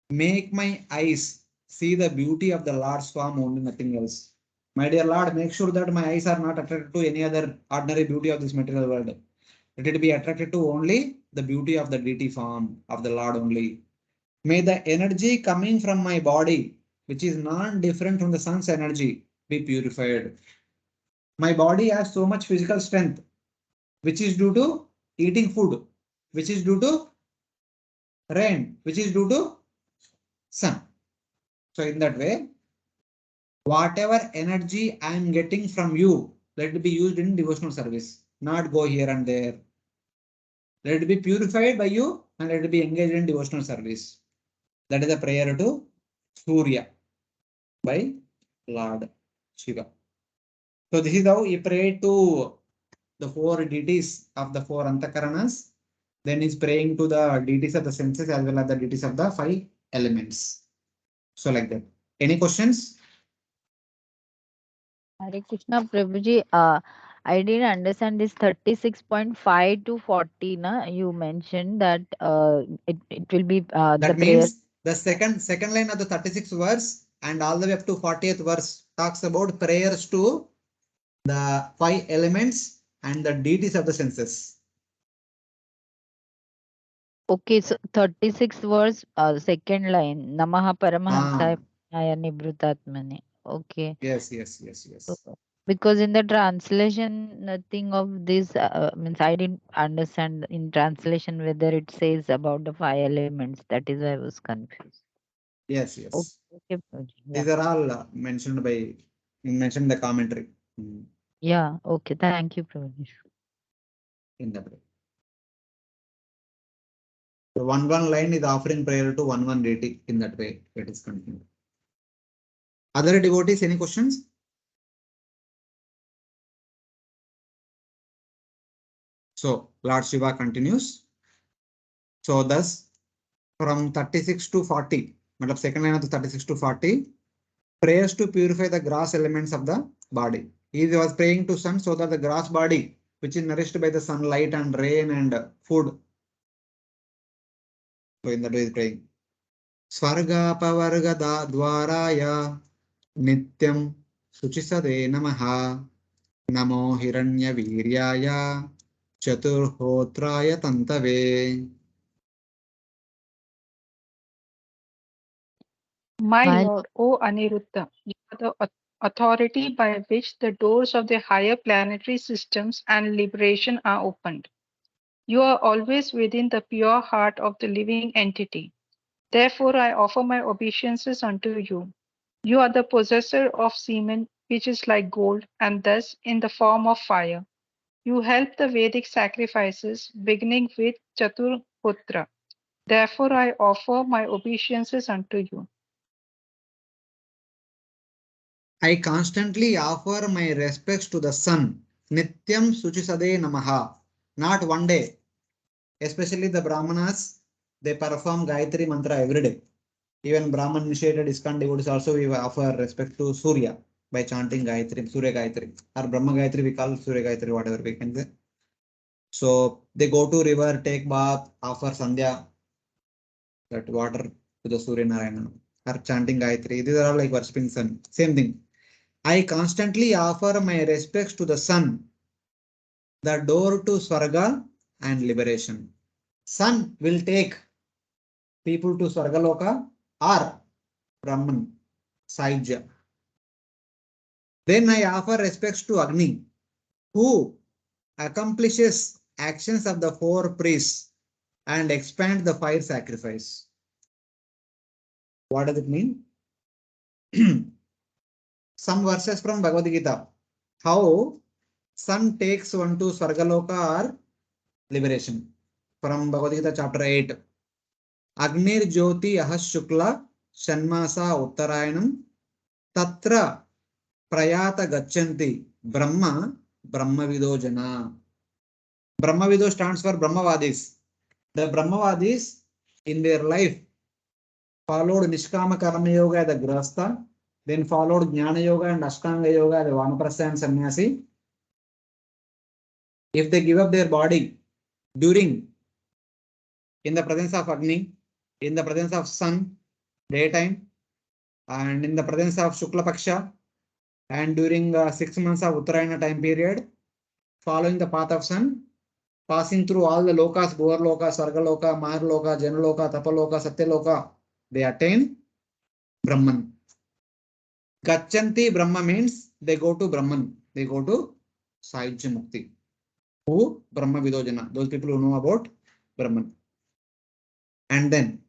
make my eyes see the beauty of the Lord's form, only nothing else. My dear Lord, make sure that my eyes are not attracted to any other ordinary beauty of this material world. Let it be attracted to only the beauty of the deity form of the Lord only. May the energy coming from my body, which is non-different from the sun's energy, be purified. My body has so much physical strength, which is due to eating food, which is due to rain, which is due to sun. So in that way, whatever energy I am getting from you, let it be used in devotional service, not go here and there. Let it be purified by you and let it be engaged in devotional service. That is a prayer to Surya by Lord Shiva. So this is how he prayed to the four deities of the four Antakaranas. Then he's praying to the deities of the senses as well as the deities of the 5 elements. So like that. Any questions? Hare Krishna Prabhuji, I didn't understand this 36.5 to 40. You mentioned that it will be That the means prayer. the second line of the 36th verse and all the way up to 40th verse talks about prayers to the 5 elements and the deities of the senses. Okay, so 36 verse, second line, Namaha Paramahamsaya Nibrutatmane. Okay. Yes, yes, yes, So, yes. because in the translation, nothing of this means I didn't understand in translation whether it says about the 5 elements. That is why I was confused. Yes, yes. Okay, Prabhuji. These are all mentioned in the commentary. Yeah. Okay. Thank you, Prabhuji. In that way. So one line is offering prayer to one deity. In that way, it is continued. Other devotees, any questions? So Lord Shiva continues. So thus, from 36 to 40, matlab second line of the 36 to 40, prayers to purify the gross elements of the body. He was praying to sun so that the gross body, which is nourished by the sunlight and rain and food. So in that way, he is praying. Swarga pavarga dwaraya nityam suchisade namaha namo hiranya viryaya chaturhotraya tantave. My My lord, O Aniruddha, you are the authority by which the doors of the higher planetary systems and liberation are opened. You are always within the pure heart of the living entity. Therefore, I offer my obeisances unto you. You are the possessor of semen, which is like gold, and thus in the form of fire. You help the Vedic sacrifices, beginning with Chaturputra. Therefore, I offer my obeisances unto you. I constantly offer my respects to the sun. Nityam Suchisade Namaha. Not one day. Especially the Brahmanas, they perform Gayatri Mantra every day. Even Brahman initiated ISKCON devotees also we offer respect to Surya by chanting Gayatri, Surya Gayatri. Or Brahma Gayatri we call Surya Gayatri, whatever we can say. So they go to river, take bath, offer Sandhya, that water to the Surya Narayana. Or chanting Gayatri. These are all like worshipping sun. Same thing. I constantly offer my respects to the sun, the door to Swarga and liberation. Sun will take people to Swargaloka or Brahman, Saijya. Then I offer respects to Agni, who accomplishes actions of the four priests and expand the fire sacrifice. What does it mean? Some verses from Bhagavad Gita. How sun takes one to Swargaloka or liberation. From Bhagavad Gita chapter 8. Agnir Jyoti Ahas Shukla Shanmasa Uttarayanam Tatra Prayata Gachanti Brahma Brahmavido Jana. Brahmavido stands for Brahmavadis. The Brahmavadis in their life followed Nishkama Karma Yoga, the Grasta, then followed Jnana Yoga and Ashtanga Yoga, the Vanaprastha and Sannyasi. If they give up their body during in the presence of Agni, in the presence of sun, daytime, and in the presence of Shukla Paksha, and during 6 months of Uttarayana time period, following the path of sun, passing through all the lokas, Bhuvarloka, Sargaloka, Maharloka, Janaloka, Tapaloka, Satyaloka, they attain Brahman. Gachanti Brahma means they go to Brahman, they go to Saijya Mukti. Who? Brahma Vidojana, those people who know about Brahman. And then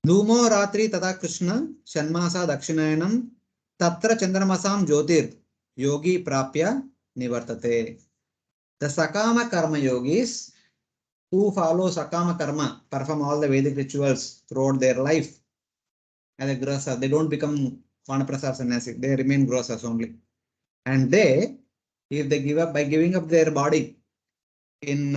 Dhumo Ratri Tata Krishna Shanmasa Dakshinayanam Tatra Chandramasam Jyotir Yogi Prapya Nivartate. The Sakama Karma Yogis who follow Sakama Karma, perform all the Vedic rituals throughout their life as a grasa, they don't become Vanaprastha sannyasi, they remain grasas only. And they, if they give up by giving up their body in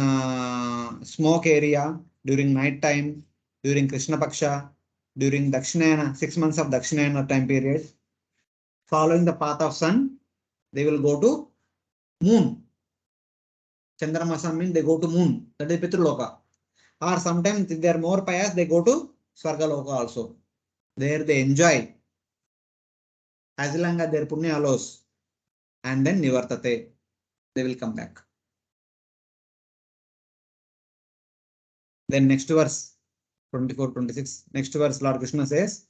smoke area during night time, during Krishna Paksha, during Dakshinayana, 6 months of Dakshinayana time period, following the path of sun, they will go to moon. Chandramasa means they go to moon, that is Pitraloka. Or sometimes if they are more pious, they go to Swargaloka also. There they enjoy as long as their punya allows. And then Nivartate, they will come back. Then next verse. 24, 26. Next verse, Lord Krishna says,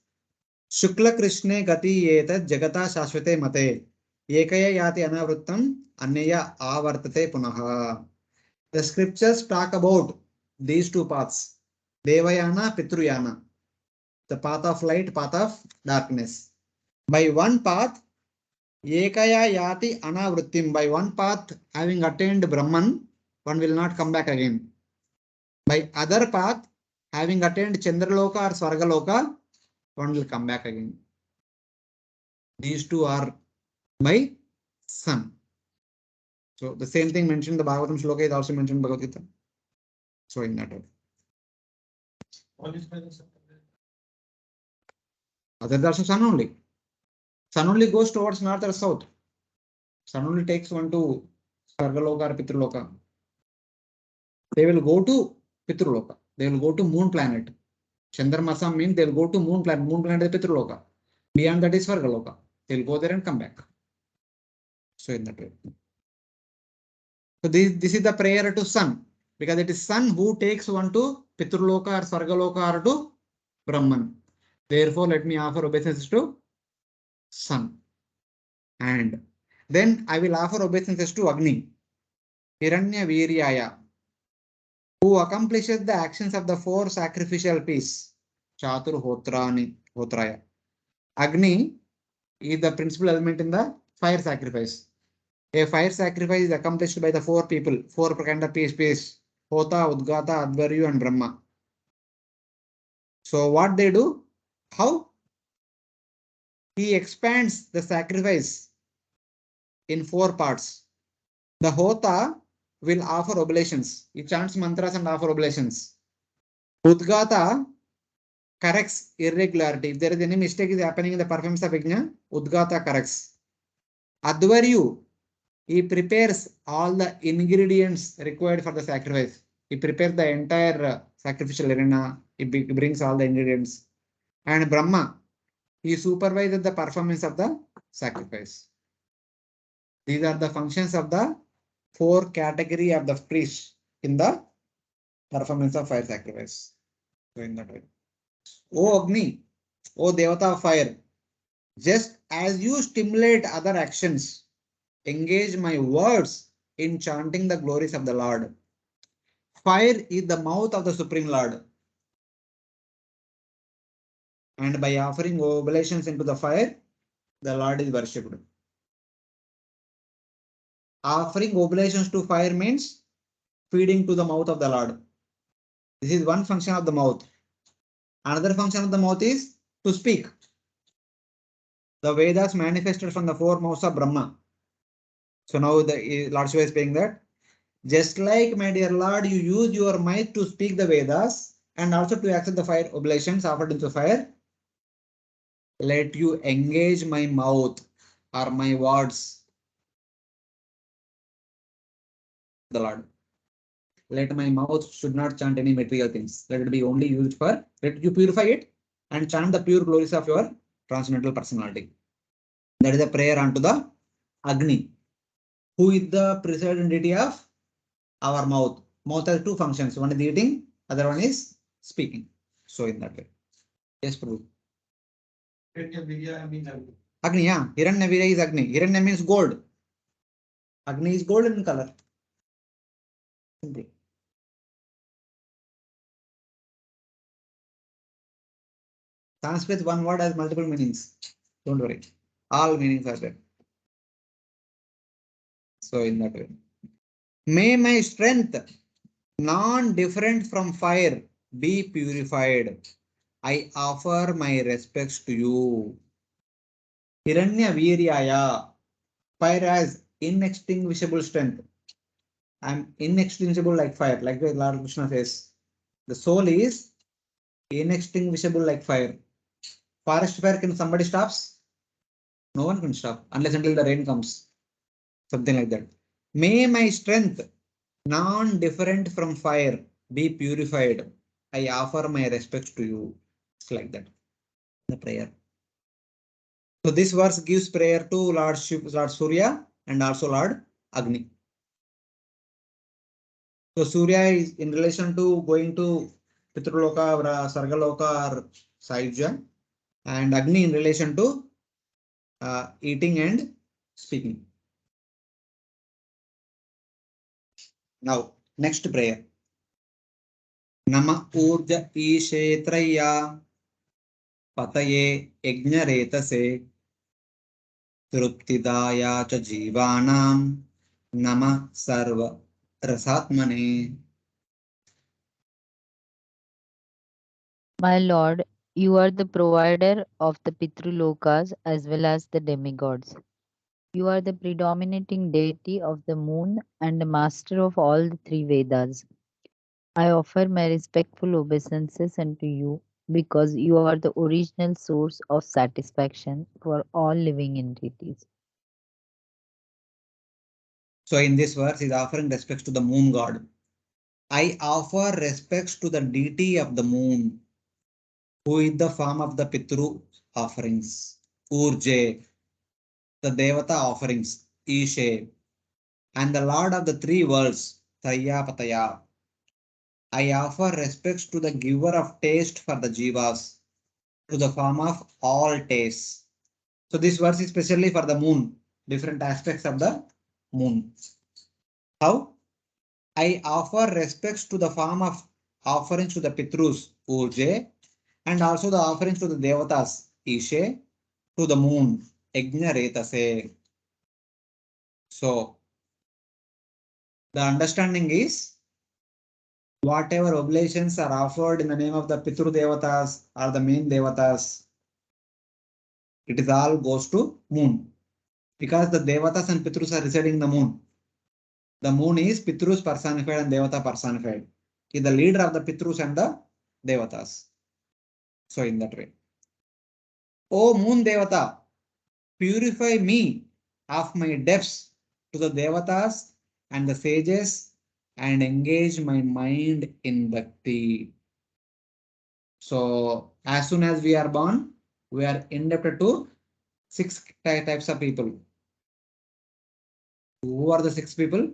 Shukla Krishne Gati Yeta Jagata Shashvate Mate Ekaya Yati Anavrittam Anyaya Avartate Punaha. The scriptures talk about these two paths, Devayana, Pitruyana, the path of light, path of darkness. By one path, Ekaya Yati Anavrittim, by one path having attained Brahman, one will not come back again. By other path, having attained Chandraloka or Swargaloka, one will come back again. These two are by sun. So the same thing mentioned in the Bhagavatam Shloka is also mentioned in Bhagavad Gita. So in that way. All is by the sun. Other than also sun only. Sun only goes towards north or south. Sun only takes one to Swargaloka or Pitraloka. They will go to Pitraloka. They will go to moon planet. Chandramasam means they will go to moon planet. Moon planet is Pitraloka. Beyond that is Swargaloka. They will go there and come back. So in that way. So this is the prayer to sun, because it is sun who takes one to Pitraloka or Swargaloka or to Brahman. Therefore, let me offer obeisances to sun. And then I will offer obeisances to Agni, Hiranya Viryaya, who accomplishes the actions of the four sacrificial peace, Chatur Hotraya. Agni is the principal element in the fire sacrifice. A fire sacrifice is accomplished by the four people, four kind of peace, Hota, Udgata, Advaryu, and Brahma. So what they do? How? He expands the sacrifice in four parts. The Hota will offer oblations. He chants mantras and offer oblations. Udgata corrects irregularity. If there is any mistake is happening in the performance of Yajna, Udgata corrects. Advaryu, he prepares all the ingredients required for the sacrifice. He prepares the entire sacrificial arena. He brings all the ingredients. And Brahma, he supervises the performance of the sacrifice. These are the functions of the four category of the priest in the performance of fire sacrifice. So in that way. O Agni, O Devata of fire, just as you stimulate other actions, engage my words in chanting the glories of the Lord. Fire is the mouth of the Supreme Lord. And by offering oblations into the fire, the Lord is worshipped. Offering oblations to fire means feeding to the mouth of the Lord. This is one function of the mouth. Another function of the mouth is to speak. The Vedas manifested from the four mouths of Brahma. So now the Lord Shiva is saying that, just like my dear Lord, you use your mouth to speak the Vedas and also to accept the fire oblations offered into fire. Let you engage my mouth or my words, the Lord. Let my mouth should not chant any material things. Let it be only used for, let you purify it and chant the pure glories of your transcendental personality. That is a prayer unto the Agni, who is the presiding deity of our mouth. Mouth has two functions. One is eating, other one is speaking. So in that way. Yes, Prabhu. Agni, yeah. Hiranya Virya is Agni. Hiranya means gold. Agni is golden in color. Simple. Sanskrit, one word has multiple meanings. Don't worry. All meanings are there. So in that way. May my strength, non-different from fire, be purified. I offer my respects to you. Hiranya Viryaya. Fire has inextinguishable strength. I am inextinguishable like fire, like the Lord Krishna says. The soul is inextinguishable like fire. Forest fire, can somebody stops? No one can stop unless until the rain comes. Something like that. May my strength, non-different from fire, be purified. I offer my respects to you. It's like that. The prayer. So this verse gives prayer to Lord Surya and also Lord Agni. So Surya is in relation to going to Pitraloka, Sargaloka or Sahyajya, and Agni in relation to eating and speaking. Now, next prayer. Nama Urja Ishetraya Pataye Yajnaretase Truptidaya cha Jivanam Nama Sarva Rasatmane. My Lord, you are the provider of the Pitrulokas as well as the demigods. You are the predominating deity of the moon and the master of all the three Vedas. I offer my respectful obeisances unto you because you are the original source of satisfaction for all living entities. So in this verse, he is offering respects to the moon god. I offer respects to the deity of the moon, who is the form of the Pitru offerings. Urje, the Devata offerings. Ishe, and the Lord of the three worlds. Traya Pataya. I offer respects to the giver of taste for the Jivas, to the form of all tastes. So this verse is specially for the moon, different aspects of the moon. How? I offer respects to the form of offerings to the Pitrus, Urje, and also the offerings to the Devatas, Ishe, to the moon, Yajna Retase. So the understanding is whatever oblations are offered in the name of the Pitru Devatas or the main Devatas, it is all goes to moon. Because the Devatas and Pitrus are residing in the moon. The moon is Pitrus personified and Devata personified. He is the leader of the Pitrus and the Devatas. So in that way. O moon Devata, purify me of my debts to the Devatas and the sages and engage my mind in Bhakti. So as soon as we are born, we are indebted to 6 types of people. Who are the 6 people?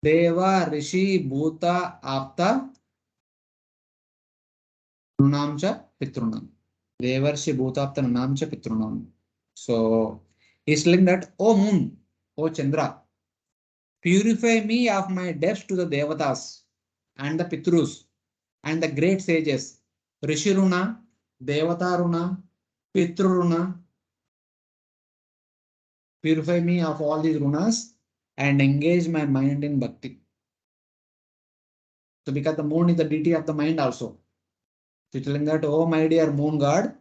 Deva, Rishi, Bhuta, Apta, Nunamcha, Pitrunam. Devarshi, Bhuta, Apta, Nunamcha, Pitrunam. So he's telling that, O moon, O Chandra, purify me of my debts to the Devatas and the Pitrus and the great sages, Rishi Runa, Devata Runa, Pitru Runa. Purify me of all these runas and engage my mind in Bhakti. So because the moon is the deity of the mind also. So telling that, oh my dear moon god,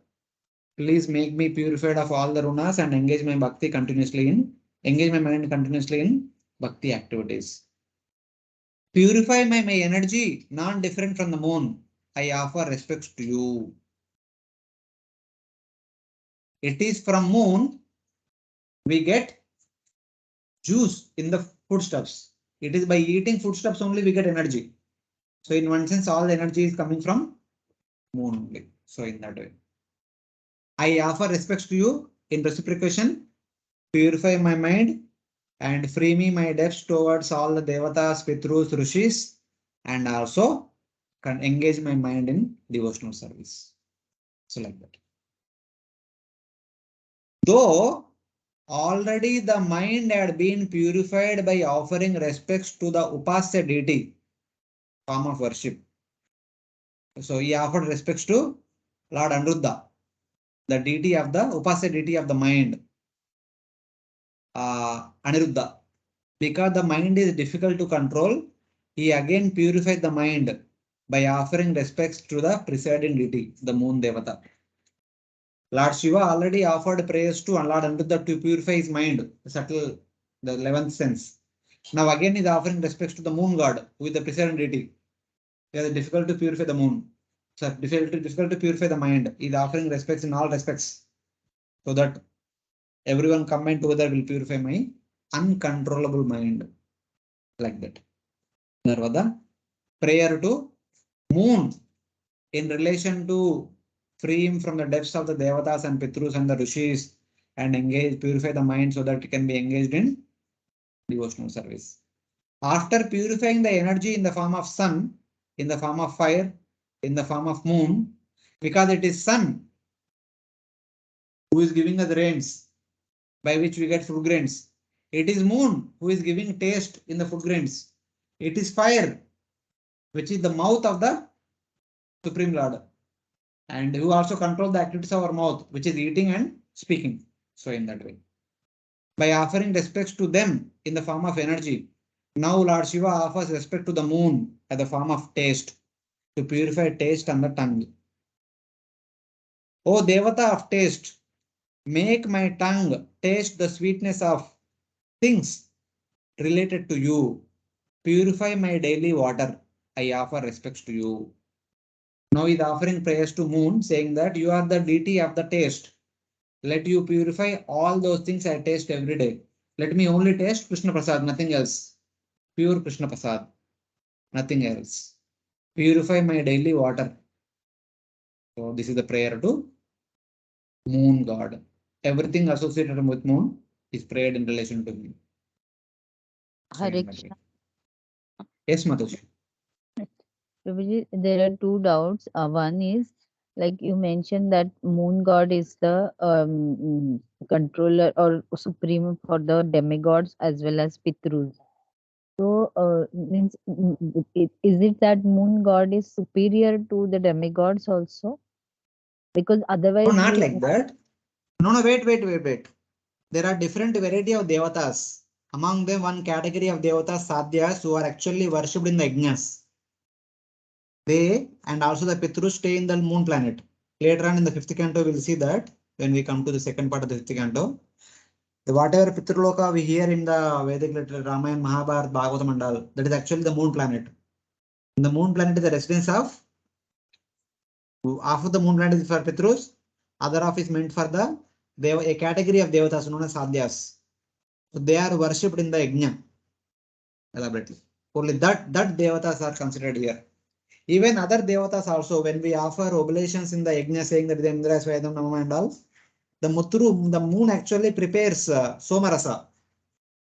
please make me purified of all the runas and engage my Bhakti continuously engage my mind continuously in Bhakti activities. Purify my energy, non-different from the moon. I offer respects to you. It is from moon we get juice in the foodstuffs. It is by eating foodstuffs only we get energy. So in one sense, all the energy is coming from moon only. So in that way, I offer respects to you in reciprocation. Purify my mind and free me my debts towards all the Devatas, Pitrus, Rishis, and also can engage my mind in devotional service. So like that. Though already the mind had been purified by offering respects to the Upasya deity, form of worship. So he offered respects to Lord Aniruddha, the deity of the Upasya deity of the mind, Aniruddha. Because the mind is difficult to control, he again purified the mind by offering respects to the presiding deity, the moon Devata. Lord Shiva already offered prayers to Lord Aniruddha to purify his mind, the subtle, the 11th sense. Now again he is offering respects to the moon god, who is the presiding deity. It is difficult to purify the moon. So difficult to purify the mind. He is offering respects in all respects, so that everyone combined together will purify my uncontrollable mind. Like that. Narvada. Prayer to moon in relation to free him from the depths of the Devatas and Pitrus and the Rishis and purify the mind so that it can be engaged in devotional service. After purifying the energy in the form of sun, in the form of fire, in the form of moon, because it is sun who is giving us rains by which we get food grains. It is moon who is giving taste in the food grains. It is fire, which is the mouth of the Supreme Lord, and who also controls the activities of our mouth, which is eating and speaking. So in that way, by offering respects to them in the form of energy, now Lord Shiva offers respect to the moon as the form of taste, to purify taste on the tongue. O Devata of taste, make my tongue taste the sweetness of things related to you. Purify my daily water. I offer respects to you. Now he is offering prayers to moon, saying that you are the deity of the taste. Let you purify all those things I taste every day. Let me only taste Krishna Prasad, nothing else. Pure Krishna Prasad, nothing else. Purify my daily water. So this is the prayer to moon god. Everything associated with moon is prayed in relation to him. So Hare in that way. Krishna. Yes, Mataji. Prabhuji, there are two doubts. One is, like you mentioned, that moon god is the controller or supreme for the demigods as well as Pitrus. So, means is it that moon god is superior to the demigods also? Because No, otherwise, not we like that. No, wait. There are different variety of devatas. Among them, one category of devatas, sadhyas, who are actually worshipped in the yajnas. They and also the Pitrus stay in the moon planet. Later on in the fifth canto, we'll see that when we come to the second part of the fifth canto. The whatever Pitraloka we hear in the Vedic literature, Ramayana, Mahabharata, Bhagavata Mandal, that is actually the moon planet. And the moon planet is the residence of half of the moon planet is for Pitrus, other half is meant for the a category of devatas known as sadhyas. So they are worshipped in the yajna elaborately. Only that devatas are considered here. Even other devatas also, when we offer oblations in the yajna saying that the Indra Svedam Namah and all, the Mutru, the moon actually prepares Somarasa.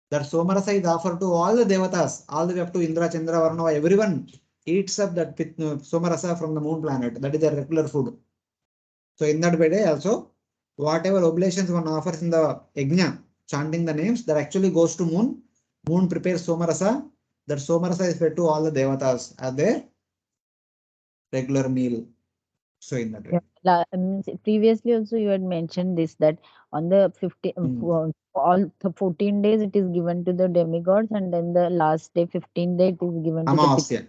That Somarasa is offered to all the devatas, all the way up to Indra, Chandra, Varuna, everyone eats up that Somarasa from the moon planet. That is their regular food. So in that way also, whatever oblations one offers in the yajna, chanting the names, that actually goes to moon. Moon prepares Somarasa. That Somarasa is fed to all the devatas as their regular meal. So in that way. previously also you had mentioned this, that on the 14 days it is given to the demigods, and then the last day 15 day it is given to the Amavasya.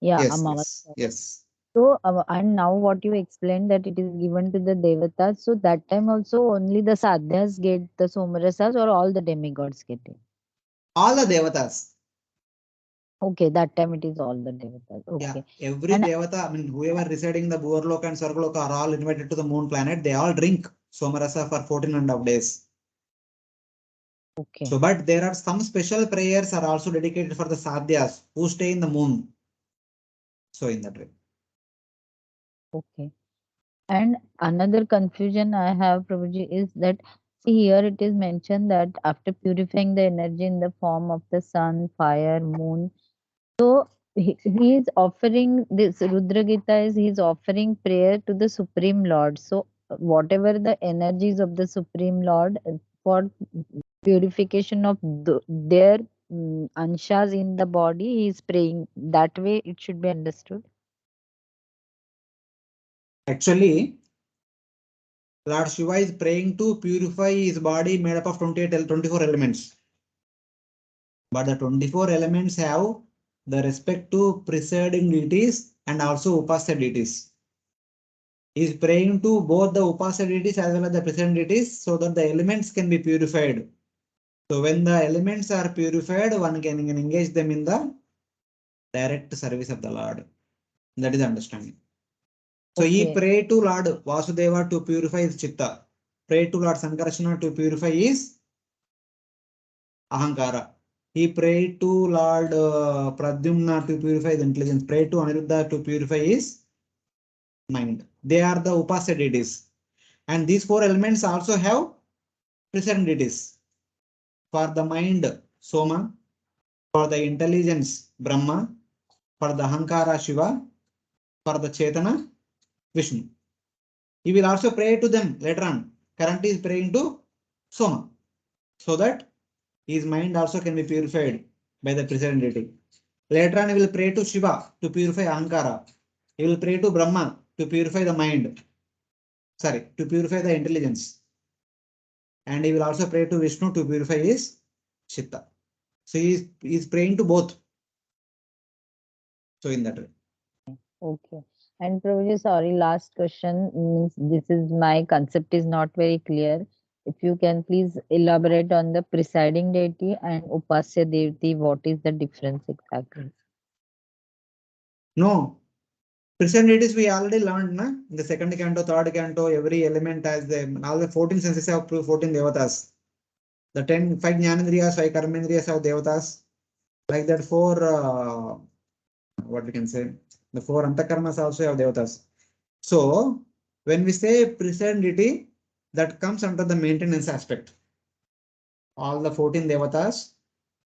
yeah, Yes, Amavasya. yes. So and now what you explained, that it is given to the devatas, so that time also only the sadhyas get the somarasas, or all the demigods get it? All the devatas. Okay, that time it is all the devatas. Okay. Yeah, every And devata, I mean, whoever residing in the Bhuvarloka and Sargaloka are all invited to the moon planet. They all drink Somarasa for 14.5 days. okay. So, but there are some special prayers are also dedicated for the sadhyas who stay in the moon. So, in that way. Okay. And another confusion I have, Prabhuji, is that, see, here it is mentioned that after purifying the energy in the form of the sun, fire, moon, so he is offering this Rudra Gita is he is offering prayer to the Supreme Lord. So whatever the energies of the Supreme Lord for purification of their anshas in the body, he is praying. That way it should be understood. Actually, Lord Shiva is praying to purify his body made up of 24 elements. But the 24 elements have the respect to presiding deities and also upasya deities. He is praying to both the upasya deities as well as the presiding deities so that the elements can be purified. So when the elements are purified, one can engage them in the direct service of the Lord. That is understanding. So he Okay. prayed to Lord Vasudeva to purify his chitta. Prayed to Lord Sankarashana to purify his ahankara. He prayed to Lord Pradyumna to purify his intelligence. Prayed to Aniruddha to purify his mind. They are the upasya deities. And these four elements also have present deities. For the mind, Soma. For the intelligence, Brahma. For the Ahankara Shiva, for the Chetana Vishnu. He will also pray to them later on. Currently is praying to Soma, so that his mind also can be purified by the present deity. Later on, he will pray to Shiva to purify Ahankara. He will pray to Brahma to purify the mind. Sorry, to purify the intelligence. And he will also pray to Vishnu to purify his Chitta. So he is praying to both. So in that way. Okay. And Prabhuji, sorry, last question. Means this is my concept is not very clear. If you can please elaborate on the presiding deity and Upasya deity, what is the difference exactly? No. Present deities we already learned na? In the second canto, third canto, every element has all the 14 senses have 14 devatas. The 5 jnanendriyas, 5 karmendriyas have devatas. Like that 4 what we can say, the 4 antakarmas also have devatas. So when we say present deity, that comes under the maintenance aspect. All the 14 devatas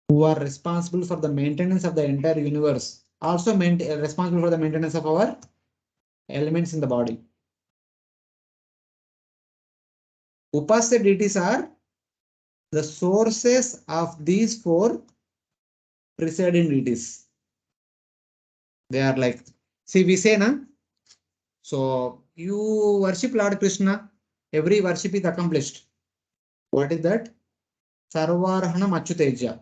who are responsible for the maintenance of the entire universe, also responsible for the maintenance of our elements in the body. Upasya deities are the sources of these 4 presiding deities. They are like, see, we say, na? So you worship Lord Krishna, every worship is accomplished. What is that? Sarvarhanam Achyuteja.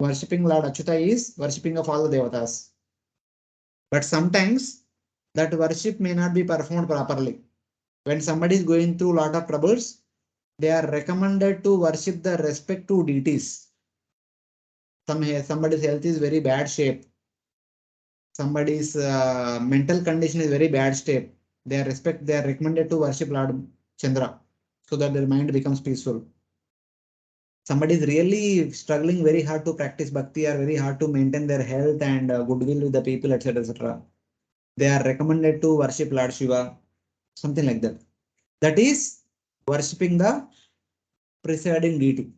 Worshipping Lord Achyuta is worshipping of all the devatas. But sometimes that worship may not be performed properly. When somebody is going through a lot of troubles, they are recommended to worship the respective deities. Somebody's health is very bad shape. Somebody's mental condition is very bad state. They are recommended to worship Lord Chandra so that their mind becomes peaceful. Somebody is really struggling very hard to practice bhakti or very hard to maintain their health and goodwill with the people, etc., etc. They are recommended to worship Lord Shiva, something like that. That is worshipping the presiding deity.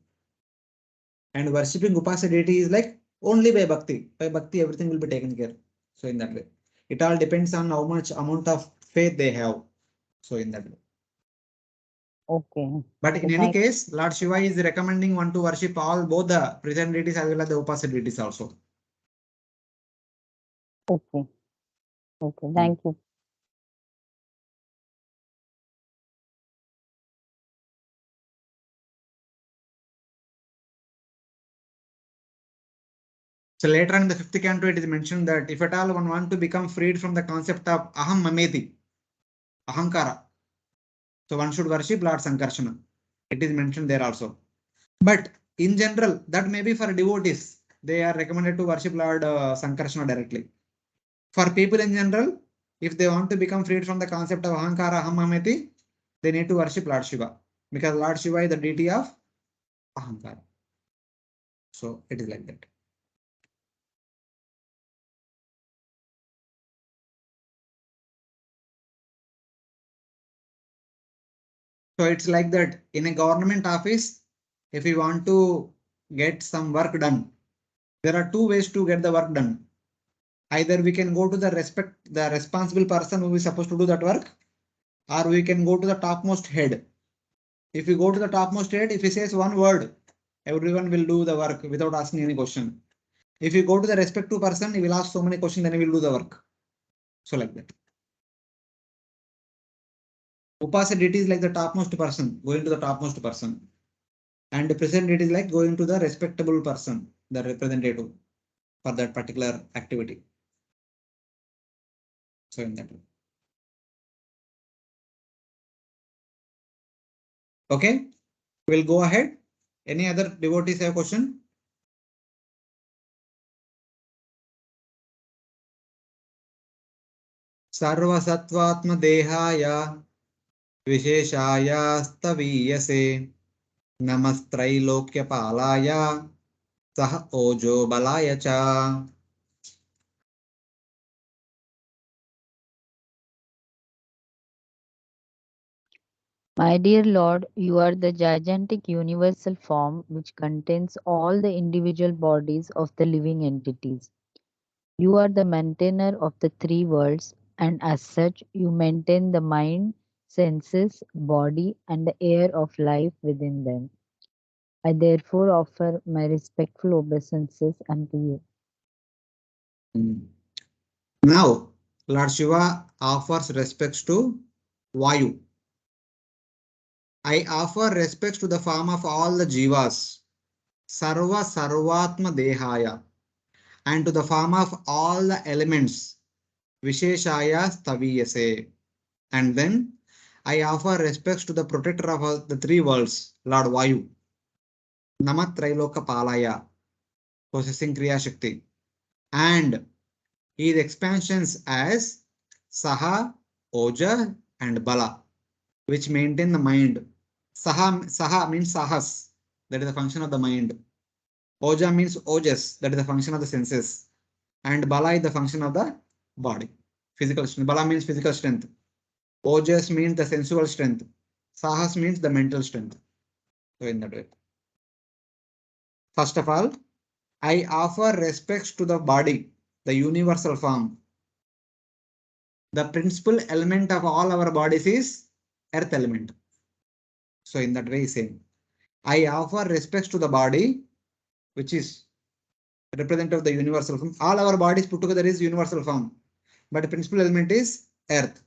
And worshipping Upasya deity is like only by bhakti. By bhakti, everything will be taken care. So in that way, it all depends on how much amount of faith they have. So in that way. Okay. But in any case, Lord Shiva is recommending one to worship both the present deities as well as the Upasya deities also. Okay. Okay. Thank you. So later on in the 5th canto, it is mentioned that if at all one want to become freed from the concept of aham mameti, ahankara, so one should worship Lord Sankarshana. It is mentioned there also. But in general, that may be for devotees. They are recommended to worship Lord Sankarshana directly. For people in general, if they want to become freed from the concept of ahankara, aham mameti, they need to worship Lord Shiva. Because Lord Shiva is the deity of ahankara. So it is like that. So it's like that in a government office, if you want to get some work done, there are 2 ways to get the work done. Either we can go to the responsible person who is supposed to do that work, or we can go to the topmost head. If you go to the topmost head, if he says one word, everyone will do the work without asking any question. If you go to the respective person, he will ask so many questions, then he will do the work. So like that. Upasya deity is like the topmost person, going to the topmost person. And the present deity is like going to the respectable person, the representative for that particular activity. So in that way. Okay, we'll go ahead. Any other devotees have a question? Sarvasatvatma dehaya visheshaya staviyase namastrailokya palaya sah ojo balaya cha. My dear Lord, you are the gigantic universal form which contains all the individual bodies of the living entities. You are the maintainer of the three worlds, and as such, you maintain the mind, senses, body, and the air of life within them. I therefore offer my respectful obeisances unto you. Now, Lord Shiva offers respects to Vayu. I offer respects to the form of all the jivas, Sarva Sarvatma Dehaya, and to the form of all the elements, Visheshaya Staviyase. And then I offer respects to the protector of the three worlds, Lord Vayu, Namat Trailoka Palaya, possessing Kriya Shakti, and his expansions as Saha, Oja, and Bala, which maintain the mind. Saha means Sahas, that is the function of the mind. Oja means Ojas, that is the function of the senses. And Bala is the function of the body. Physical strength. Bala means physical strength. Ojas means the sensual strength. Sahas means the mental strength. So in that way. First of all, I offer respects to the body, the universal form. The principal element of all our bodies is earth element. So in that way, same. I offer respects to the body, which is representative of the universal form. All our bodies put together is universal form, but the principal element is earth,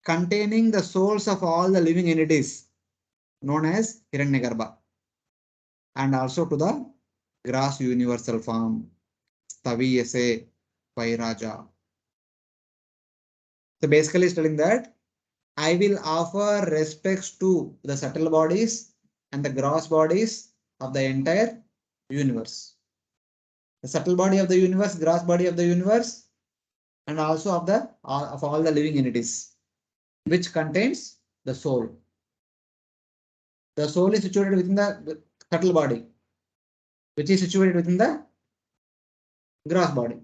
containing the souls of all the living entities, known as Hiranyagarbha, and also to the grass universal form, Staviyase Vairaja. So basically, it's telling that I will offer respects to the subtle bodies and the gross bodies of the entire universe. The subtle body of the universe, gross body of the universe, and also of all the living entities, which contains the soul. The soul is situated within the subtle body, which is situated within the gross body.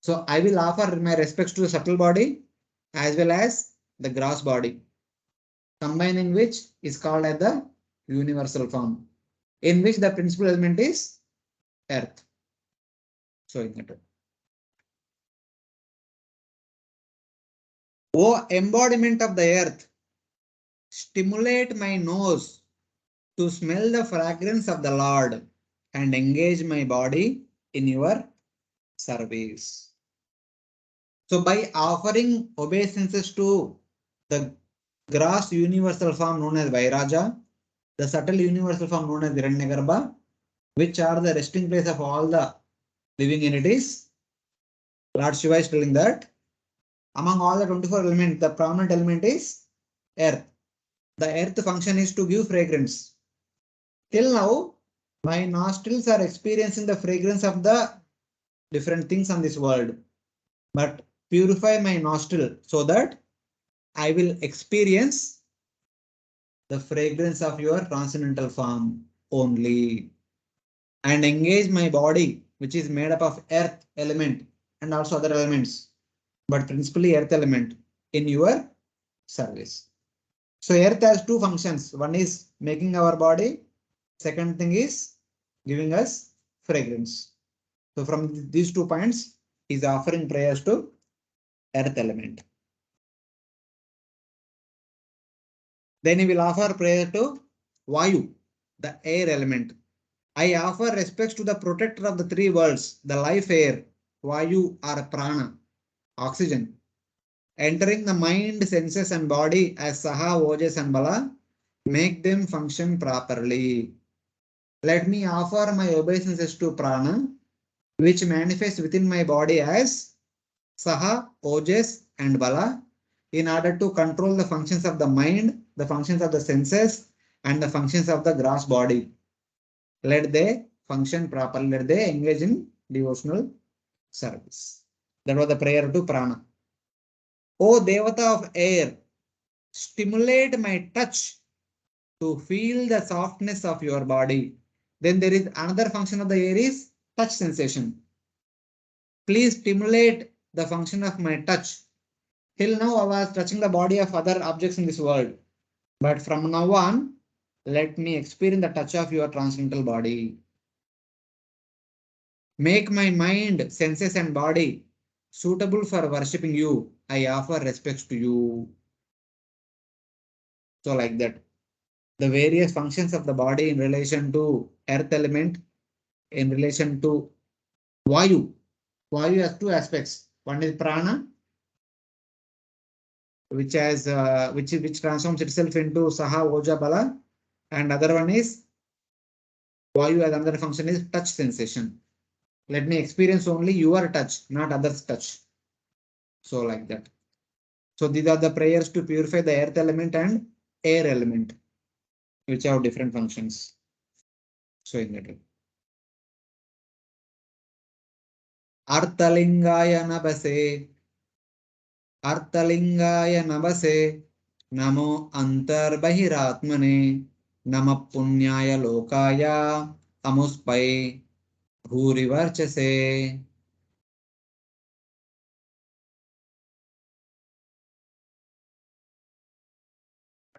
So I will offer my respects to the subtle body as well as the gross body, combining which is called as the universal form, in which the principal element is earth. So in that way. O embodiment of the earth, stimulate my nose to smell the fragrance of the Lord and engage my body in your service. So by offering obeisances to the gross universal form known as Vairaja, the subtle universal form known as Hiranyagarbha, which are the resting place of all the living entities, Lord Shiva is telling that among all the 24 elements, the prominent element is earth. The earth function is to give fragrance. Till now, my nostrils are experiencing the fragrance of the different things on this world. But purify my nostril so that I will experience the fragrance of your transcendental form only, and engage my body, which is made up of earth element and also other elements, but principally earth element, in your service. So earth has two functions. One is making our body. Second thing is giving us fragrance. So from these 2 points, he's offering prayers to earth element. Then he will offer prayer to Vayu, the air element. I offer respects to the protector of the three worlds, the life air, Vayu or Prana, oxygen, entering the mind, senses and body as Saha, Ojas and Bala, make them function properly. Let me offer my obeisances to Prana, which manifests within my body as Saha, Ojas and Bala, in order to control the functions of the mind, the functions of the senses, and the functions of the gross body. Let they function properly, let they engage in devotional service. That was the prayer to Prana. O Devata of air, stimulate my touch to feel the softness of your body. Then there is another function of the air is touch sensation. Please stimulate the function of my touch. Till now I was touching the body of other objects in this world. But from now on, let me experience the touch of your transcendental body. Make my mind, senses and body suitable for worshipping you. I offer respects to you. So like that. The various functions of the body in relation to earth element, in relation to Vayu. Vayu has two aspects. One is prana, which transforms itself into Saha Oja Bala, and other one is Vayu as another function is touch sensation. Let me experience only your touch, not others' touch. So like that. So these are the prayers to purify the earth element and air element, which have different functions. So in that way. Arthalingaya nabase. Arthalingaya nabase. Namo antarbahiratmane. Nama punyaya lokaya. Amuspai. Bhurivarchase.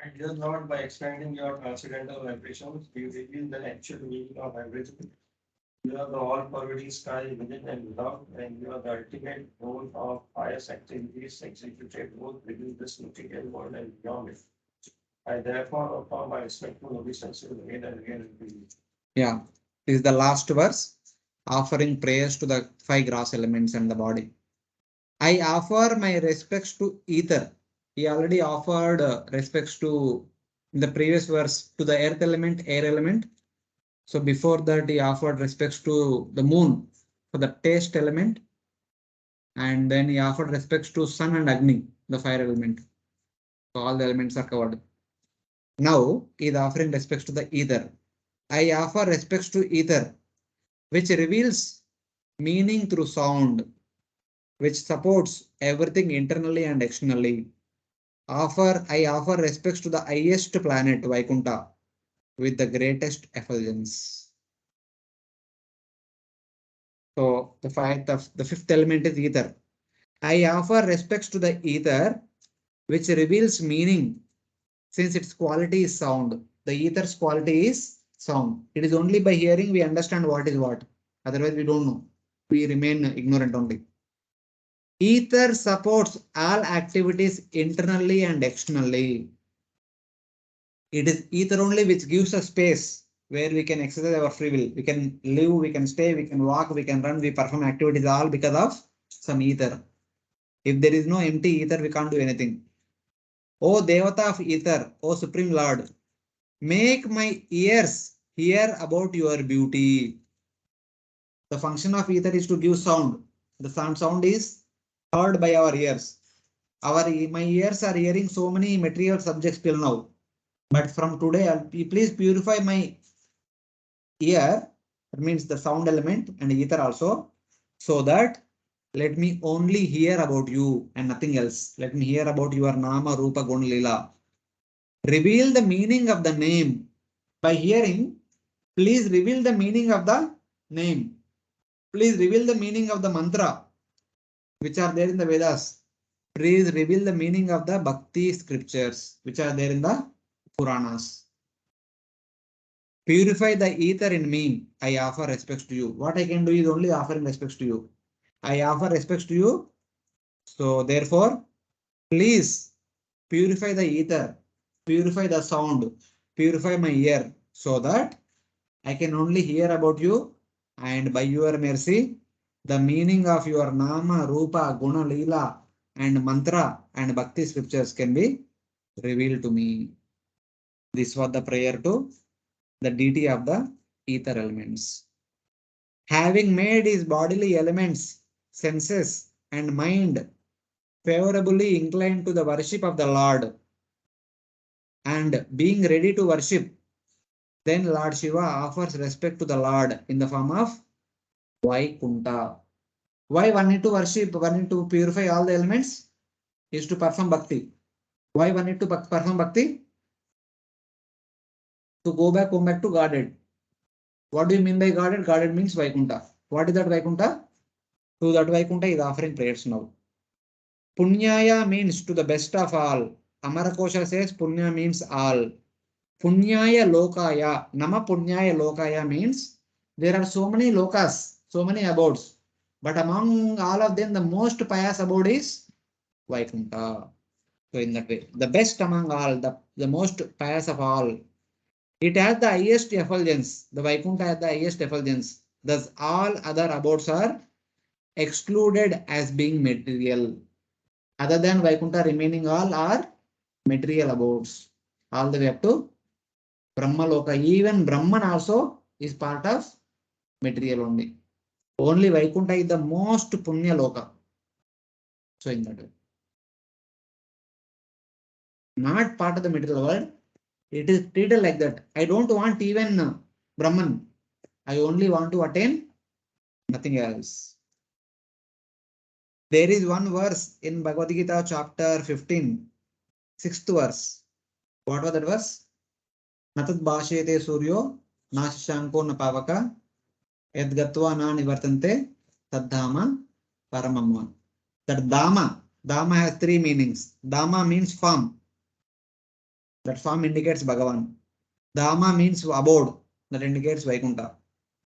And dear Lord, by expanding your transcendental vibrations, you reveal the actual meaning of vibration. You are the all-pervading sky within and without, and you are the ultimate goal of pious activities executed both within this material world and beyond it. I therefore affirm my respectful obeisances again and again and again. Yeah, this is the last verse, offering prayers to the 5 gross elements and the body. I offer my respects to ether. He already offered respects to, in the previous verse, to the earth element, air element. So before that, he offered respects to the moon for the taste element. And then he offered respects to sun and Agni, the fire element. So all the elements are covered. Now he is offering respects to the ether. I offer respects to ether, which reveals meaning through sound, which supports everything internally and externally. I offer respects to the highest planet, Vaikunta, with the greatest effulgence. So the fifth element is ether. I offer respects to the ether, which reveals meaning, since its quality is sound. The ether's quality is sound. It is only by hearing we understand what is what. Otherwise, we don't know. We remain ignorant only. Ether supports all activities internally and externally. It is ether only which gives us space where we can exercise our free will. We can live, we can stay, we can walk, we can run, we perform activities all because of some ether. If there is no empty ether, we can't do anything. O Devata of ether, O Supreme Lord, make my ears hear about your beauty. The function of ether is to give sound. The sound is heard by our ears. My ears are hearing so many material subjects till now. But from today, please purify my ear. That means the sound element and ether also. So that let me only hear about you and nothing else. Let me hear about your Nama, Rupa, Guna, Lila. Reveal the meaning of the name. By hearing, please reveal the meaning of the name. Please reveal the meaning of the mantra, which are there in the Vedas. Please reveal the meaning of the Bhakti scriptures, which are there in the Puranas. Purify the ether in me. I offer respects to you. What I can do is only offering respects to you. I offer respects to you. So therefore, please purify the ether, purify the sound, purify my ear, so that I can only hear about you, and by your mercy, the meaning of your Nama, Rupa, Guna, Leela, and Mantra and Bhakti scriptures can be revealed to me. This was the prayer to the deity of the ether elements. Having made his bodily elements, senses, and mind favorably inclined to the worship of the Lord, and being ready to worship, then Lord Shiva offers respect to the Lord in the form of Vaikunta. Why one need to worship, one need to purify all the elements? Is to perform bhakti. Why one need to perform bhakti? To come back to Godhead. What do you mean by Godhead? Godhead means Vaikunta. What is that Vaikunta? To that Vaikunta is offering prayers now. Punyaya means to the best of all. Amarakosha says Punya means all. Punyaya lokaya. Nama Punyaya lokaya means there are so many lokas so many abodes. But among all of them, the most pious abode is Vaikuntha. So in that way, the best among all, the most pious of all, it has the highest effulgence. The Vaikuntha has the highest effulgence. Thus, all other abodes are excluded as being material. Other than Vaikuntha, remaining all are material abodes. All the way up to Brahma Loka. Even Brahman also is part of material only. Only Vaikuntha is the most Punya Loka. So in that way. Not part of the material world. It is treated like that. I don't want even Brahman. I only want to attain nothing else. There is one verse in Bhagavad Gita chapter 15, 6th verse. What was that verse? Natad bhashete suryo nashanko napavaka yadgatva na nivartante taddhama paramamma. That Dhamma has three meanings. Dhamma means form. That form indicates Bhagavan. Dhamma means abode. That indicates Vaikuntha.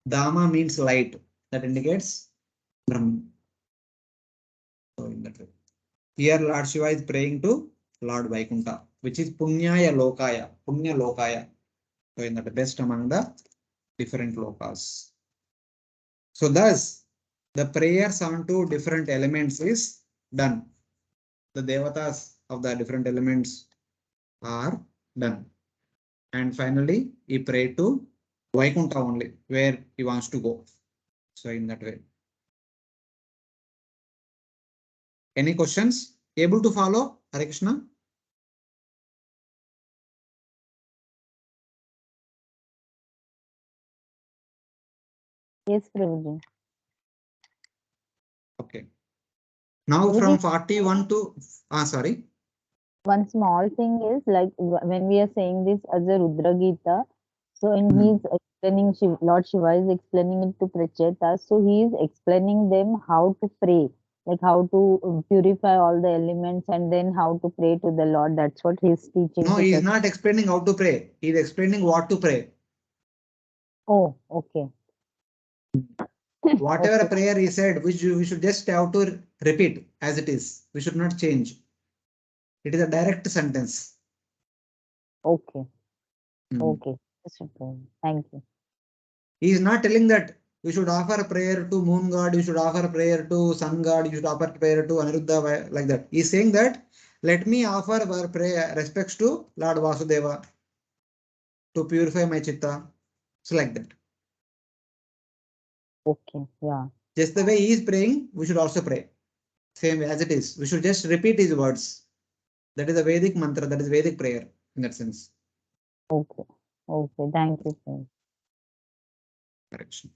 Dhamma means light. That indicates Brahman. So in that way. Here Lord Shiva is praying to Lord Vaikuntha, which is Punyaya Lokaya. Punya Lokaya. So in that best among the different lokas. So thus, the prayers onto different elements is done. The devatas of the different elements are done. And finally, he prayed to Vaikuntha only, where he wants to go. So in that way. Any questions? Able to follow, Hare Krishna? Yes, Prabhuji. Okay. Now Prabhuji, from 41 to, sorry. one small thing is like when we are saying this as a Rudra Gita, so in he's explaining, Lord Shiva is explaining it to Prachetas, so he is explaining them how to pray, like how to purify all the elements and then how to pray to the Lord. That's what he's teaching. No, he is not explaining how to pray. He is explaining what to pray. Oh, okay. Whatever Okay. prayer he said, which we should just have to repeat as it is. We should not change. It is a direct sentence. Okay. Hmm. Okay. Thank you. He is not telling that you should offer prayer to moon god, you should offer prayer to sun god, you should offer prayer to Aniruddha, like that. He is saying that let me offer our prayer respects to Lord Vasudeva to purify my chitta. So like that. Okay. Yeah. Just the way he is praying, we should also pray. Same way as it is. We should just repeat his words. That is a Vedic mantra, that is Vedic prayer in that sense. Okay. Okay. Thank you, sir. Correction.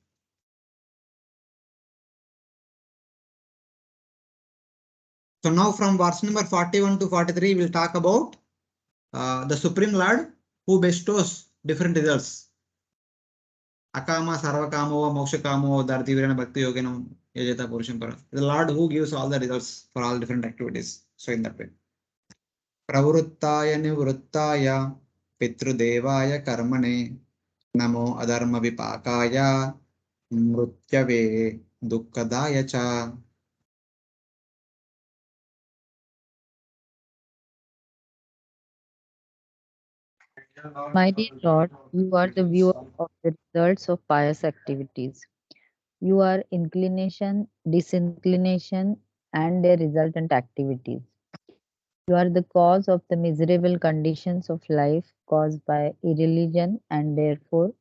So now from verse number 41 to 43, we'll talk about the Supreme Lord who bestows different results. Akama, Sarvakamo, Mokshakamo, Dhartivirana Bhakti Yoginam, Yajata Purusham Para. The Lord who gives all the results for all different activities. So in that way. Pravruttaya Nivruttaya Pitrudevaya Karmane Namo Adharma Vipakaya Mrutyave Dukkadaya Cha. My dear Lord, you are the viewer of the results of pious activities. You are inclination, disinclination, and their resultant activities. You are the cause of the miserable conditions of life caused by irreligion, and therefore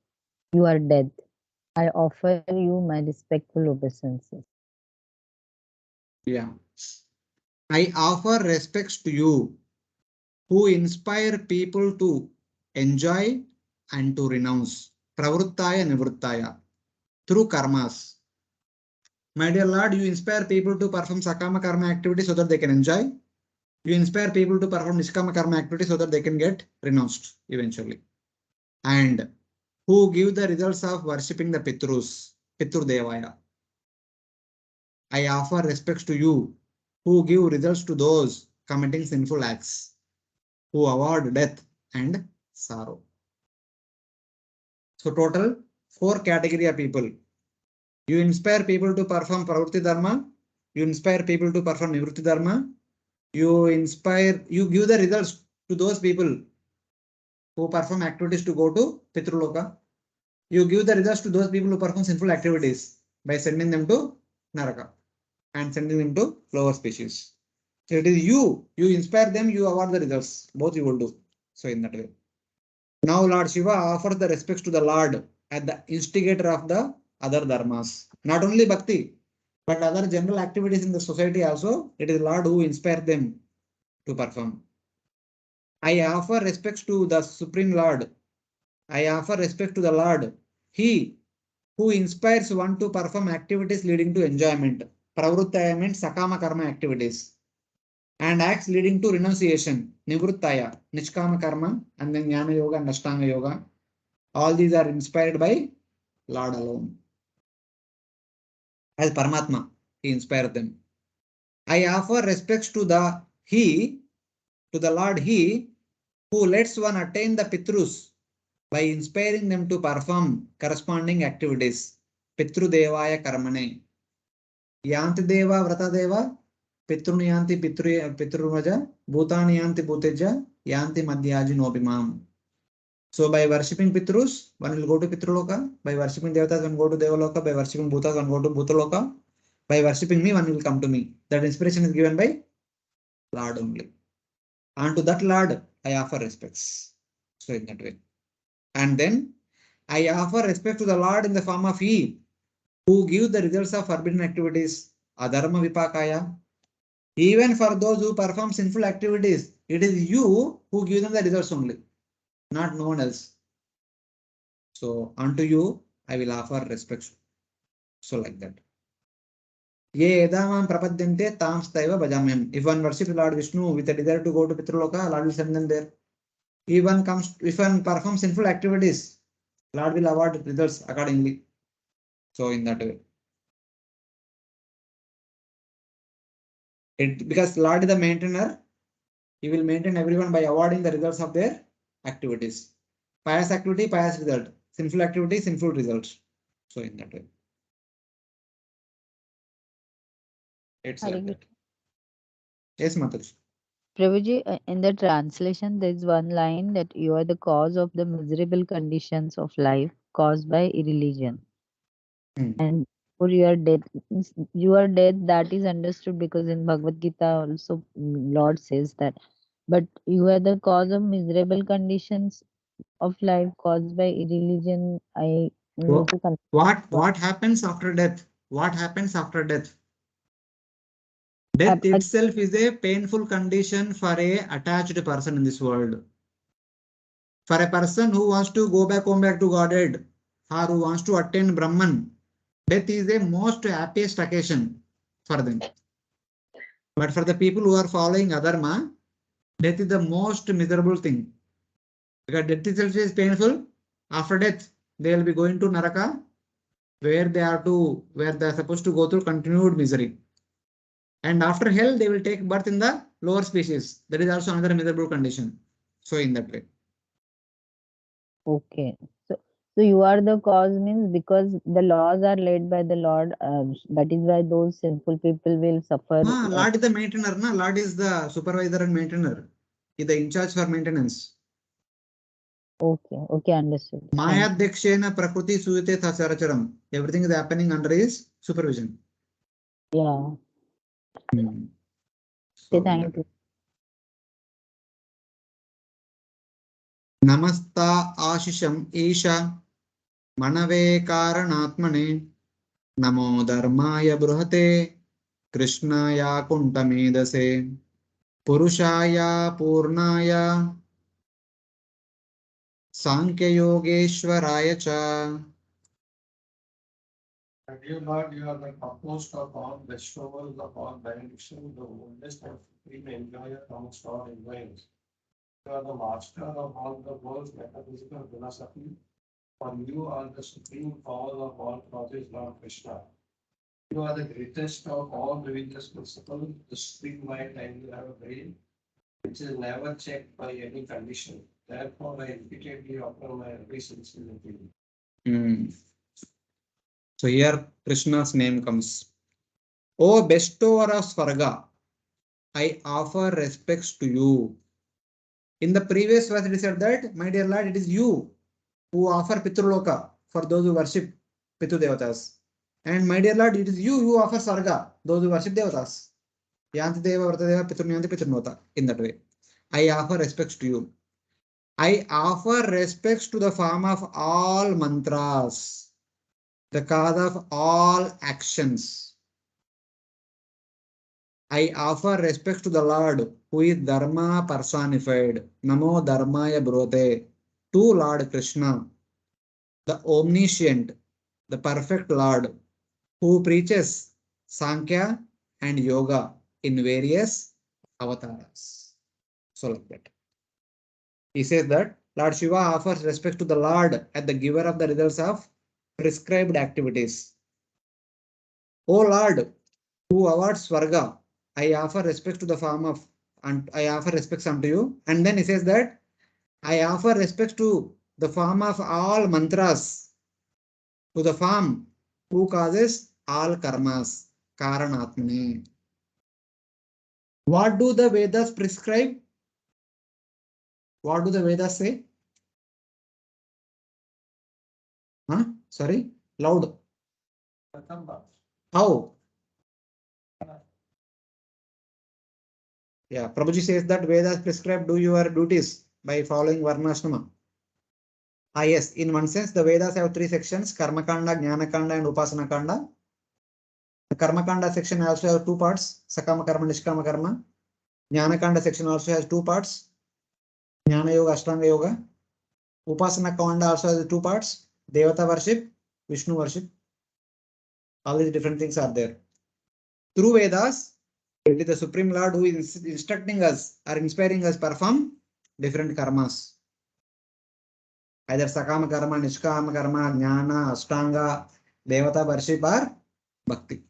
you are death. I offer you my respectful obeisances. Yeah. I offer respects to you who inspire people to enjoy and to renounce. Pravruttaya Nivruttaya through karmas. My dear Lord, you inspire people to perform Sakama Karma activity so that they can enjoy. You inspire people to perform Niskama Karma activity so that they can get renounced eventually. And who give the results of worshipping the Pitrus, Pitru Devaya. I offer respects to you who give results to those committing sinful acts, who award death and sorrow. So total 4 category of people. You inspire people to perform pravritti dharma. You inspire people to perform nivritti dharma. You give the results to those people who perform activities to go to Pitruloka. You give the results to those people who perform sinful activities by sending them to Naraka and sending them to lower species. So it is you inspire them, you award the results. Both you will do. So in that way. Now Lord Shiva offers the respects to the Lord as the instigator of the other dharmas. Not only bhakti, but other general activities in the society also. It is Lord who inspires them to perform. I offer respects to the Supreme Lord. I offer respect to the Lord. He who inspires one to perform activities leading to enjoyment. Pravruttaya means sakama karma activities. And acts leading to renunciation. Nivruttaya, Nishkama karma, and then Jnana yoga and Ashtanga yoga. All these are inspired by Lord alone. As Paramatma, he inspired them. I offer respects to the Lord He, who lets one attain the Pitrus by inspiring them to perform corresponding activities. Pitru Devaya Karmane. Yanti Deva Vrata Deva, Pitrun Yanti Pitruvaja, Bhutani Yanti Bhuteja, Yanti Madhyaji Nobimam. So by worshipping Pitrus, one will go to Pitruloka. By worshipping Devatas, one will go to Devaloka. By worshipping Bhutas, one will go to Bhutaloka. By worshipping me, one will come to me. That inspiration is given by Lord only. And to that Lord, I offer respects. So in that way. And then I offer respect to the Lord in the form of He, who gives the results of forbidden activities, adharma vipakaya. Even for those who perform sinful activities, it is you who give them the results only, not no one else. So unto you, I will offer respect. So like that. Ye edamam prapadyante tam staiva bhajamyam. If one worships Lord Vishnu with a desire to go to Pitraloka, Lord will send them there. If one performs sinful activities, Lord will award results accordingly. So in that way. Because Lord is the maintainer, He will maintain everyone by awarding the results of their activities. Pious activity, pious result. Sinful activity, sinful results. So in that way. It's like that. Yes, Mataji. Prabhuji, in the translation, there is one line that you are the cause of the miserable conditions of life caused by irreligion. And for your death, that is understood because in Bhagavad Gita also Lord says that. But you are the cause of miserable conditions of life caused by irreligion. I need to What happens after death? What happens after death? Death itself is a painful condition for a attached person in this world. For a person who wants to go back home back to Godhead, or who wants to attain Brahman, death is a most happiest occasion for them. But for the people who are following adharma, death is the most miserable thing. Because death itself is painful. After death, they will be going to Naraka, where they are supposed to go through continued misery. And after hell, they will take birth in the lower species. That is also another miserable condition. So in that way. Okay. So you are the cause means because the laws are laid by the Lord. That is why those sinful people will suffer. Lord is the maintainer. Lord is the supervisor and maintainer. He is the in charge for maintenance. Okay, understood. Mayadhyakshena prakriti suyate thasaracharam. Everything is happening under his supervision. Yeah. So, thank you. Namasta Ashisham Isha Manave Karanatmane Namo Dharmaya Bruhate Krishnaya Kuntamedase Purushaya Purnaya Sankhya Yogeshwaraya Cha. Dear Lord, you are the topmost of all bestowers of all benediction, the oldest and supreme enjoyer amongst all enjoyers. You are the master of all the world's metaphysical philosophy. For you are the supreme cause of all causes, Lord Krishna. You are the greatest of all religious principles, the supreme mind, and you have a brain which is never checked by any condition. Therefore, I repeatedly offer my obeisance to you. So here Krishna's name comes. O bestower of Swarga, I offer respects to you. In the previous verse, it said that, my dear Lord, it is you who offer Pitruloka for those who worship Pitu Devatas. And my dear Lord, it is you who offer Sarga, those who worship Devatas. Yanti Deva, Vartadeva, Pitrunyanti, Pitrunota. In that way, I offer respects to you. I offer respects to the form of all mantras, the cause of all actions. I offer respects to the Lord, who is Dharma personified. Namo Dharmaya Brote. To Lord Krishna, the omniscient, the perfect Lord, who preaches Sankhya and Yoga in various avatars. So like that. He says that Lord Shiva offers respect to the Lord as the giver of the results of prescribed activities. O Lord, who awards Swarga, I offer respect to the form of, and I offer respects unto you. And then he says that I offer respects to the form of all mantras, to the form who causes all karmas, Karanatmane. What do the Vedas prescribe? What do the Vedas say? Huh? Sorry, loud. How? Yeah, Prabhuji says that Vedas prescribe do your duties by following Varnashrama. Ah, yes, in one sense, the Vedas have three sections, Karma Kanda, Jnana Kanda, and Upasana Kanda. The Karma Kanda section also has two parts, Sakama Karma, Nishkama Karma. Jnana Kanda section also has two parts, Jnana Yoga, Ashtanga Yoga. Upasana Kanda also has two parts, Devata worship, Vishnu worship. All these different things are there. Through Vedas, it is the Supreme Lord who is instructing us or inspiring us perform different karmas. Either Sakama Karma, Nishkama Karma, Jnana, Ashtanga, Devata worship or Bhakti.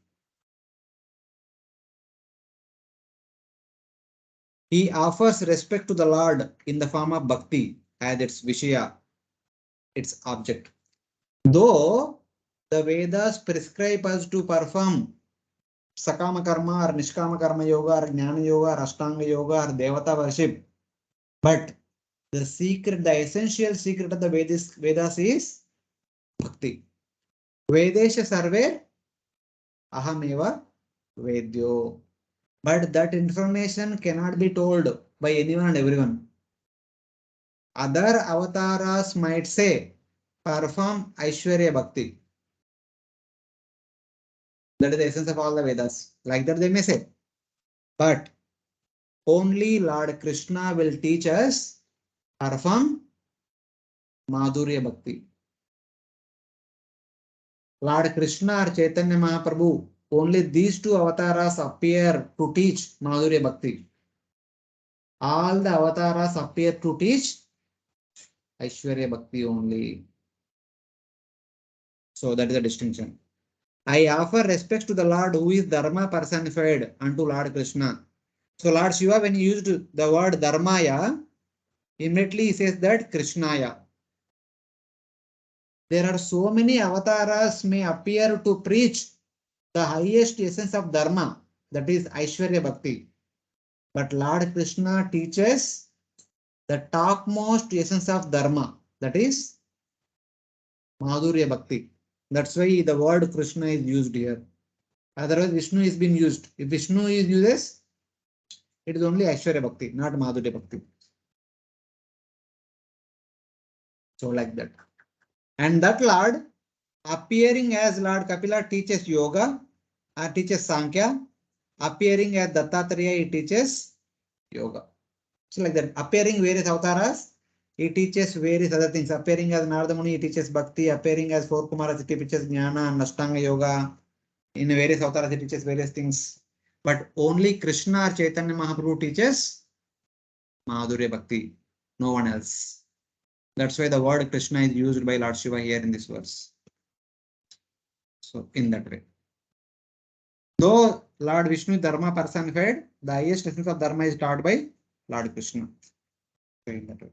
He offers respect to the Lord in the form of Bhakti as its Vishaya, its object. Though the Vedas prescribe us to perform Sakama Karma or Nishkama Karma Yoga or Jnana Yoga or Ashtanga Yoga or Devata worship, but the secret, the essential secret of the Vedas is Bhakti. Vedesha Sarve Ahameva Vedyo. But that information cannot be told by anyone and everyone. Other avatars might say, perform Aishwarya Bhakti. That is the essence of all the Vedas. Like that they may say. But only Lord Krishna will teach us perform Madhurya Bhakti. Lord Krishna or Chaitanya Mahaprabhu, only these two avatars appear to teach Madhurya Bhakti. All the avatars appear to teach Aishwarya Bhakti only. So that is the distinction. I offer respects to the Lord who is Dharma personified unto Lord Krishna. So Lord Shiva, when he used the word Dharmaya, immediately he says that Krishnaya. There are so many avatars may appear to preach the highest essence of Dharma, that is Aishwarya Bhakti. But Lord Krishna teaches the topmost essence of Dharma, that is Madhurya Bhakti. That's why the word Krishna is used here. Otherwise, Vishnu is being used. If Vishnu is uses, it is only Aishwarya Bhakti, not Madhurya Bhakti. So like that. And that Lord, appearing as Lord Kapila, teaches yoga or teaches Sankhya. Appearing as Dattatreya, he teaches yoga. So like that. Appearing various avatars, he teaches various other things. Appearing as Narada Muni, he teaches Bhakti. Appearing as four Kumaras, he teaches Jnana and Ashtanga Yoga. In various avatars, he teaches various things. But only Krishna or Chaitanya Mahaprabhu teaches Madhurya Bhakti. No one else. That's why the word Krishna is used by Lord Shiva here in this verse. So in that way. Though Lord Vishnu is Dharma personified, the highest essence of Dharma is taught by Lord Krishna. So in that way.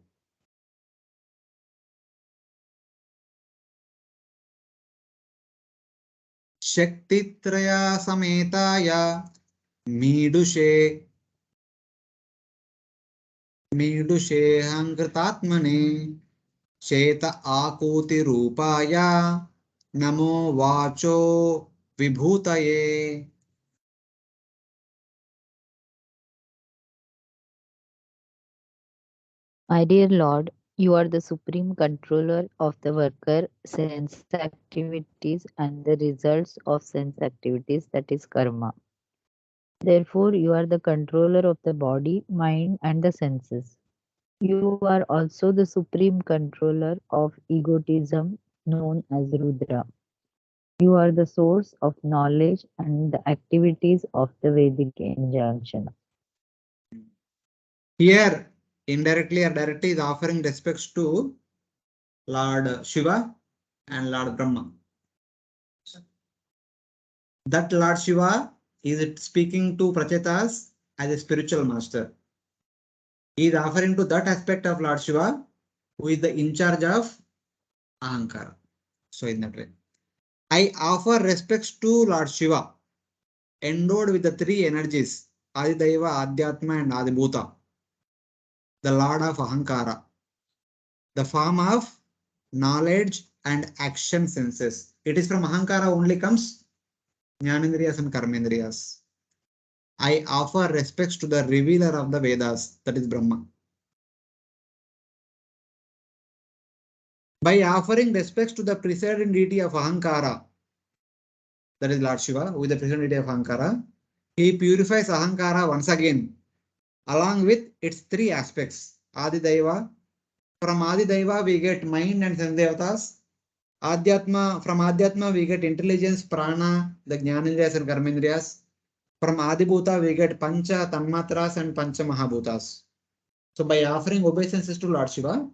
Shaktitraya sametaya मीडुषे हंकृतात्मने शेत आकूति रूपाय नमो वाचो विभूतये. My dear Lord, you are the supreme controller of the worker, sense activities, and the results of sense activities, that is karma. Therefore, you are the controller of the body, mind, and the senses. You are also the supreme controller of egotism, known as Rudra. You are the source of knowledge and the activities of the Vedic injunction. Here, indirectly or directly, is offering respects to Lord Shiva and Lord Brahma. That Lord Shiva is speaking to Prachetas as a spiritual master. He is offering to that aspect of Lord Shiva who is the in charge of Ahankara. So in that way, I offer respects to Lord Shiva, endowed with the three energies, Adidaiva, Adhyatma and Adibhuta, the Lord of Ahankara, the form of knowledge and action senses. It is from Ahankara only comes Jnanendriyas and Karmendriyas. I offer respects to the revealer of the Vedas, that is Brahma. By offering respects to the presiding deity of Ahankara, that is Lord Shiva, with the presiding deity of Ahankara, he purifies Ahankara once again, along with its three aspects. Adidaiva. From Adidaiva we get mind and sense devatas. Adhyatma, from Adhyatma we get intelligence, prana, the Jnanendriyas and Karmendriyas. From Adibhuta we get Pancha, Tanmatras and Pancha Mahabhutas. So by offering obeisances to Lord Shiva,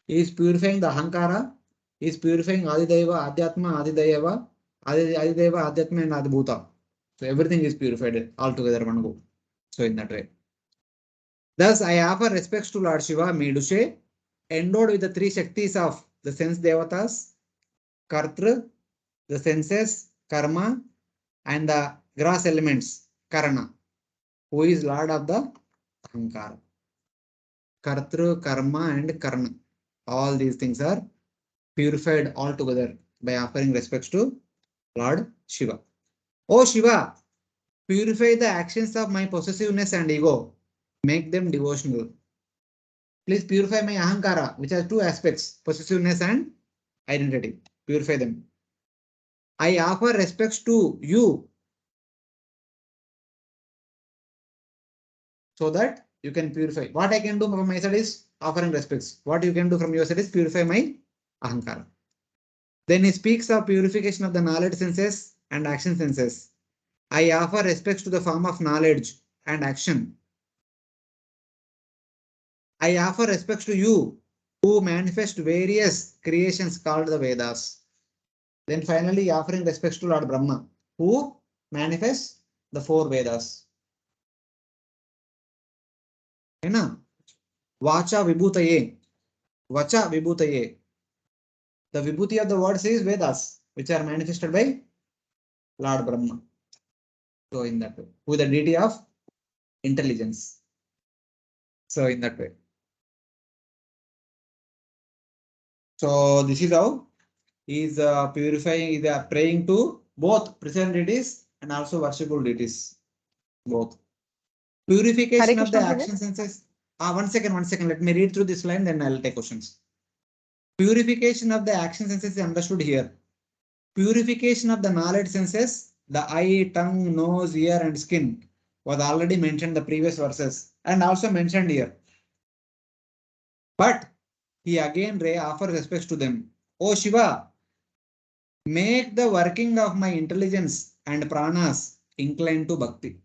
he is purifying the Ahankara, he is purifying Adidaiva, Adhyatma, Adidaiva, Adidaiva, Adhyatma and Adibhuta. So everything is purified altogether one go. So in that way. Thus I offer respects to Lord Shiva, Medushe, endowed with the three Shaktis of the sense devatas, Kartra, the senses, Karma, and the gross elements, Karana, who is Lord of the Ahankara. Kartra, Karma, and Karna. All these things are purified altogether by offering respects to Lord Shiva. O Shiva, purify the actions of my possessiveness and ego. Make them devotional. Please purify my Ahankara, which has two aspects, possessiveness and identity. Purify them. I offer respects to you so that you can purify. What I can do from my side is offering respects. What you can do from your side is purify my Ahankara. Then he speaks of purification of the knowledge senses and action senses. I offer respects to the form of knowledge and action. I offer respects to you who manifest various creations called the Vedas. Then finally offering respects to Lord Brahma, who manifests the four Vedas. Vacha Vibhutaye. Vacha Vibhutaye. The Vibhuti of the words is Vedas, which are manifested by Lord Brahma. So in that way, with the deity of intelligence. So in that way. So this is how he is purifying, is praying to both present deities and also worshipful deities. Both. Purification of the action senses. One second. Let me read through this line, then I'll take questions. Purification of the action senses is understood here. Purification of the knowledge senses, the eye, tongue, nose, ear, and skin was already mentioned in the previous verses and also mentioned here. But he again offers respects to them. O Shiva, make the working of my intelligence and pranas inclined to bhakti.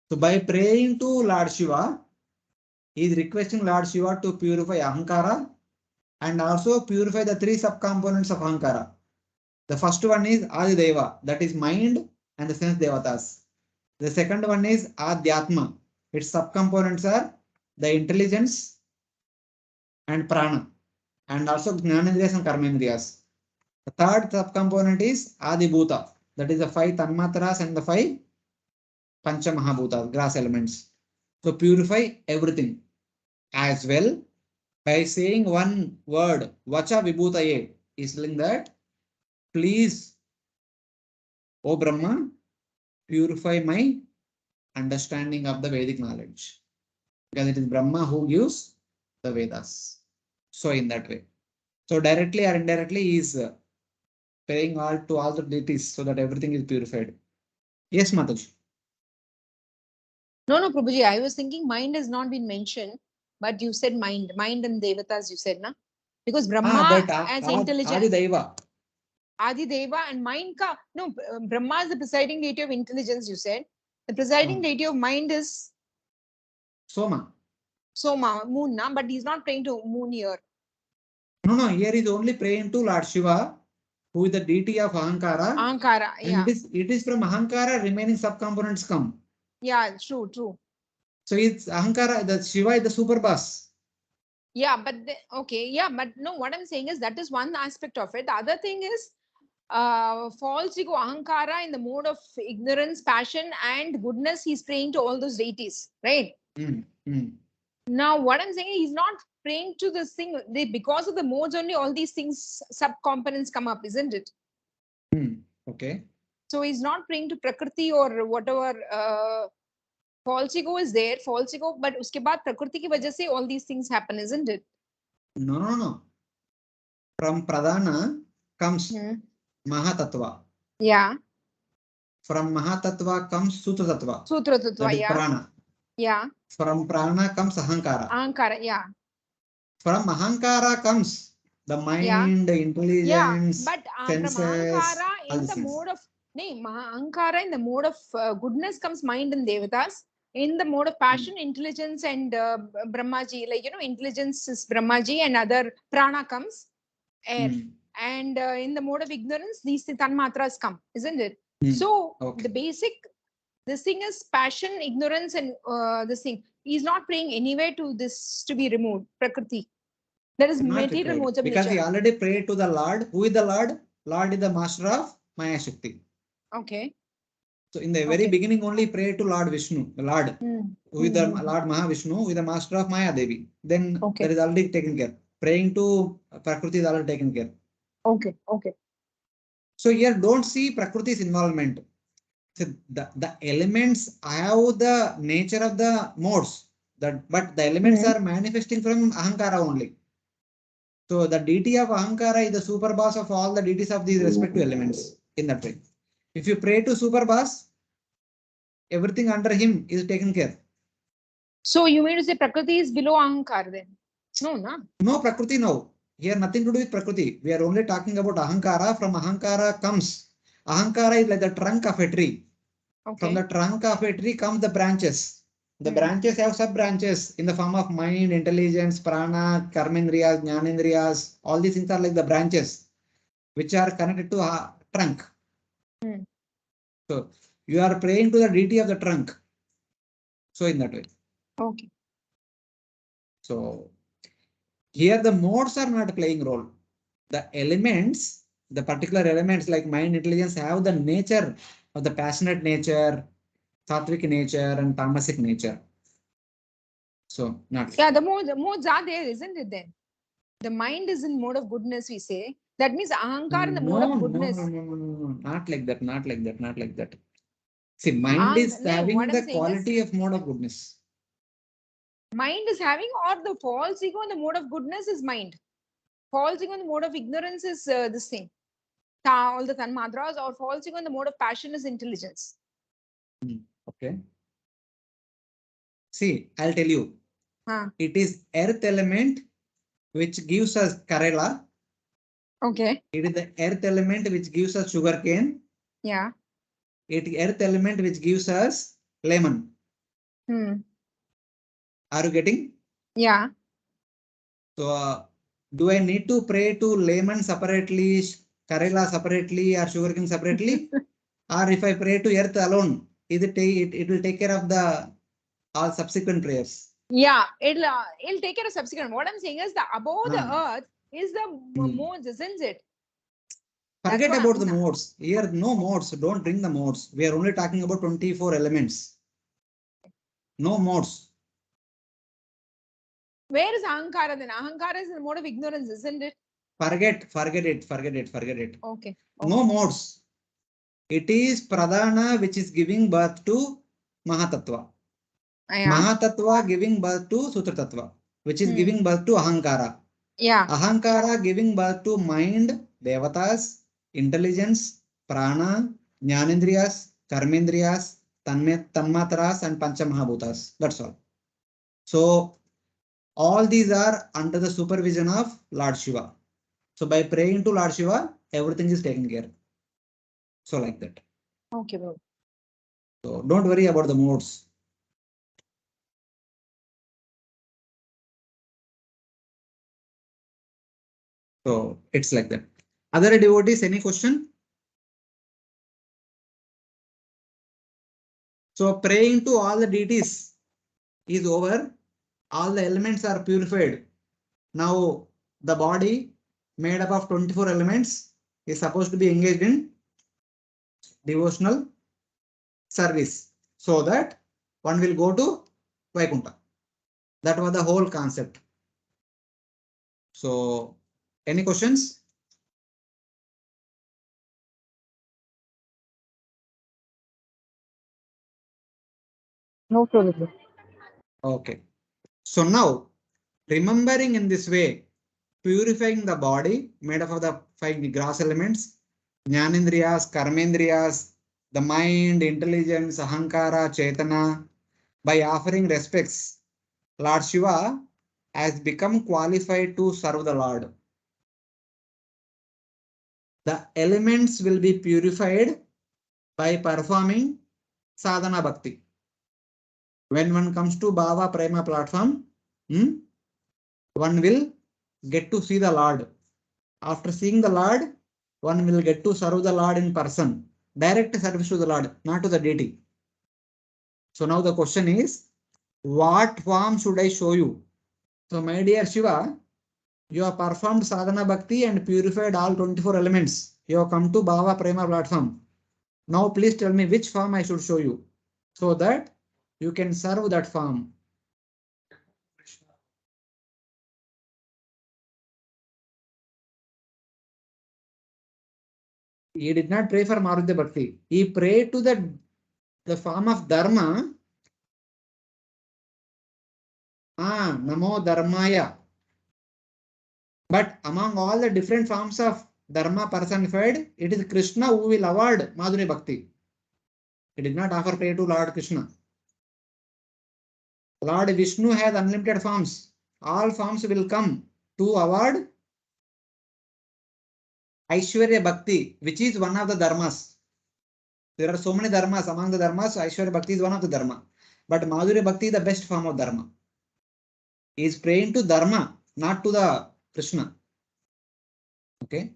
So by praying to Lord Shiva, he is requesting Lord Shiva to purify Ahankara and also purify the three subcomponents of Ahankara. The first one is Adideva, that is mind and the sense devatas. The second one is Adhyatma. Its subcomponents are the intelligence and prana and also Jnanendriyas and Karmendriyas. The third subcomponent is Adibhuta, That is the 5 tanmatras and the 5 pancha mahabhutas, grass elements. So purify everything. As well, by saying one word, vacha vibhutaye, is telling that, please, O Brahma, purify my understanding of the Vedic knowledge. Because it is Brahma who gives the Vedas. So in that way. So directly or indirectly, he is praying all to all the deities so that everything is purified. Yes, Mataji. No, Prabhuji, I was thinking mind has not been mentioned, but you said mind and devatas, you said, na? Because Brahma as intelligent. Adi Deva. Adi Deva and mind ka. No, Brahma is the presiding deity of intelligence, you said. The presiding deity of mind is Soma. Soma, moon, na? But he's not praying to moon here. No, here is only praying to Lord Shiva, who is the deity of Ahankara. Ahankara, yeah. And it is from Ahankara remaining subcomponents come. Yeah, true. So it's Ahankara, the Shiva is the super boss. Yeah, but okay, yeah, but no, what I'm saying is that is one aspect of it. The other thing is false ego, Ahankara in the mode of ignorance, passion, and goodness, he's praying to all those deities, right? Now, what I'm saying is he's not praying to this thing, because of the modes only, all these things, sub-components come up, isn't it? Okay. So he's not praying to Prakriti or whatever. False ego is there, false ego, but uske baad Prakriti ki wajah se all these things happen, isn't it? No. From Pradhana comes Mahatattva. Yeah. From Mahatattva comes Sutra Tattva. Sutra Tattva, that is yeah. Prana. Yeah. From Prana comes Ahankara. Ahankara, yeah. From Ahankara comes the mind, intelligence, but senses, from Ahankara in the mode of Ahankara in the mode of goodness comes mind and devatas. In the mode of passion, intelligence and Brahmaji, like intelligence is Brahmaji and other prana comes air. And in the mode of ignorance, these tanmatras come, isn't it? So the basic, this thing is passion, ignorance, and this thing. He's not praying anywhere to this to be removed. Prakriti. That is material modes of nature. Because he already prayed to the Lord. Who is the Lord? Lord is the master of Maya Shakti. Okay. So in the very beginning only prayed to Lord Vishnu, the Lord, who is the Lord Mahavishnu, who is the master of Maya Devi. Then that is already taken care. Praying to Prakriti is already taken care. Okay. So here don't see Prakriti's involvement. So the elements have the nature of the modes, but the elements are manifesting from Ahankara only. So the deity of Ahankara is the super boss of all the deities of these respective elements in that way. If you pray to super boss, everything under him is taken care. So you mean to say Prakriti is below Ahankara then? No, na? No, Prakriti, no. Here nothing to do with Prakriti. We are only talking about Ahankara. From Ahankara comes. Ahankara is like the trunk of a tree. Okay. From the trunk of a tree comes the branches. The branches have sub-branches in the form of mind, intelligence, prana, karmendriyas, jnanendriyas. All these things are like the branches which are connected to a trunk. So you are praying to the deity of the trunk. So in that way. Okay. So here the modes are not playing role. The elements, the particular elements like mind, intelligence have the nature of the passionate nature, sattvic nature, and tamasic nature. So not. Yeah, the modes are there, isn't it then? The mind is in mode of goodness, we say. That means Ahankara in the mode of goodness. No. Not like that. See, mind is having the quality of mode of goodness. Mind is having, or the false ego in the mode of goodness is mind. False ego in the mode of ignorance is this thing. All the tanmatras, or false ego in the mode of passion is intelligence. Okay. See, I'll tell you. It is earth element which gives us Karela. Okay. It is the earth element which gives us sugarcane. Yeah. It is earth element which gives us lemon. Are you getting? Yeah. So, do I need to pray to lemon separately, Karela separately, or sugarcane separately? Or if I pray to earth alone, it will take care of the all subsequent prayers? Yeah, it'll take care of subsequent. What I'm saying is the above the earth is the modes, isn't it? Forget what about the I'm- modes. Here, no modes. Don't bring the modes. We are only talking about 24 elements. No modes. Where is Ahankara then? Ahankara is the mode of ignorance, isn't it? Forget it. Okay. No modes. It is Pradhana which is giving birth to Mahatattva. Yeah. Mahatattva giving birth to Sutratattva, which is giving birth to Ahankara. Yeah. Ahankara giving birth to mind, Devatas, intelligence, Prana, Jnanendriyas, Karmendriyas, Tanmatras, and Panchamahabhutas. That's all. So all these are under the supervision of Lord Shiva. So by praying to Lord Shiva, everything is taken care. So like that. Okay, bro. So don't worry about the modes. So it's like that. Other devotees, any question? So praying to all the deities is over. All the elements are purified. Now the body made up of 24 elements is supposed to be engaged in devotional service so that one will go to Vaikuntha. That was the whole concept. So any questions? No problem. Okay. So now remembering in this way, purifying the body made up of the 5 gross elements, Jnanendriyas, Karmendriyas, the mind, intelligence, Ahankara, Chetana, by offering respects, Lord Shiva has become qualified to serve the Lord. The elements will be purified by performing sadhana bhakti. When one comes to Bhava Prema platform, one will get to see the Lord. After seeing the Lord, one will get to serve the Lord in person. Direct service to the Lord, not to the deity. So now the question is, what form should I show you? So my dear Shiva, you have performed sadhana bhakti and purified all 24 elements. You have come to Bhava Prema platform. Now please tell me which form I should show you so that you can serve that form. He did not pray for Marutya Bhakti. He prayed to the form of Dharma. Namo Dharmaya. But among all the different forms of Dharma personified, it is Krishna who will award Madhurya Bhakti. He did not offer prayer to Lord Krishna. Lord Vishnu has unlimited forms. All forms will come to award Aishwarya Bhakti, which is one of the dharmas. There are so many dharmas. Among the dharmas, Aishwarya Bhakti is one of the dharma. But Madhurya Bhakti is the best form of dharma. He is praying to dharma, not to the Krishna. Okay.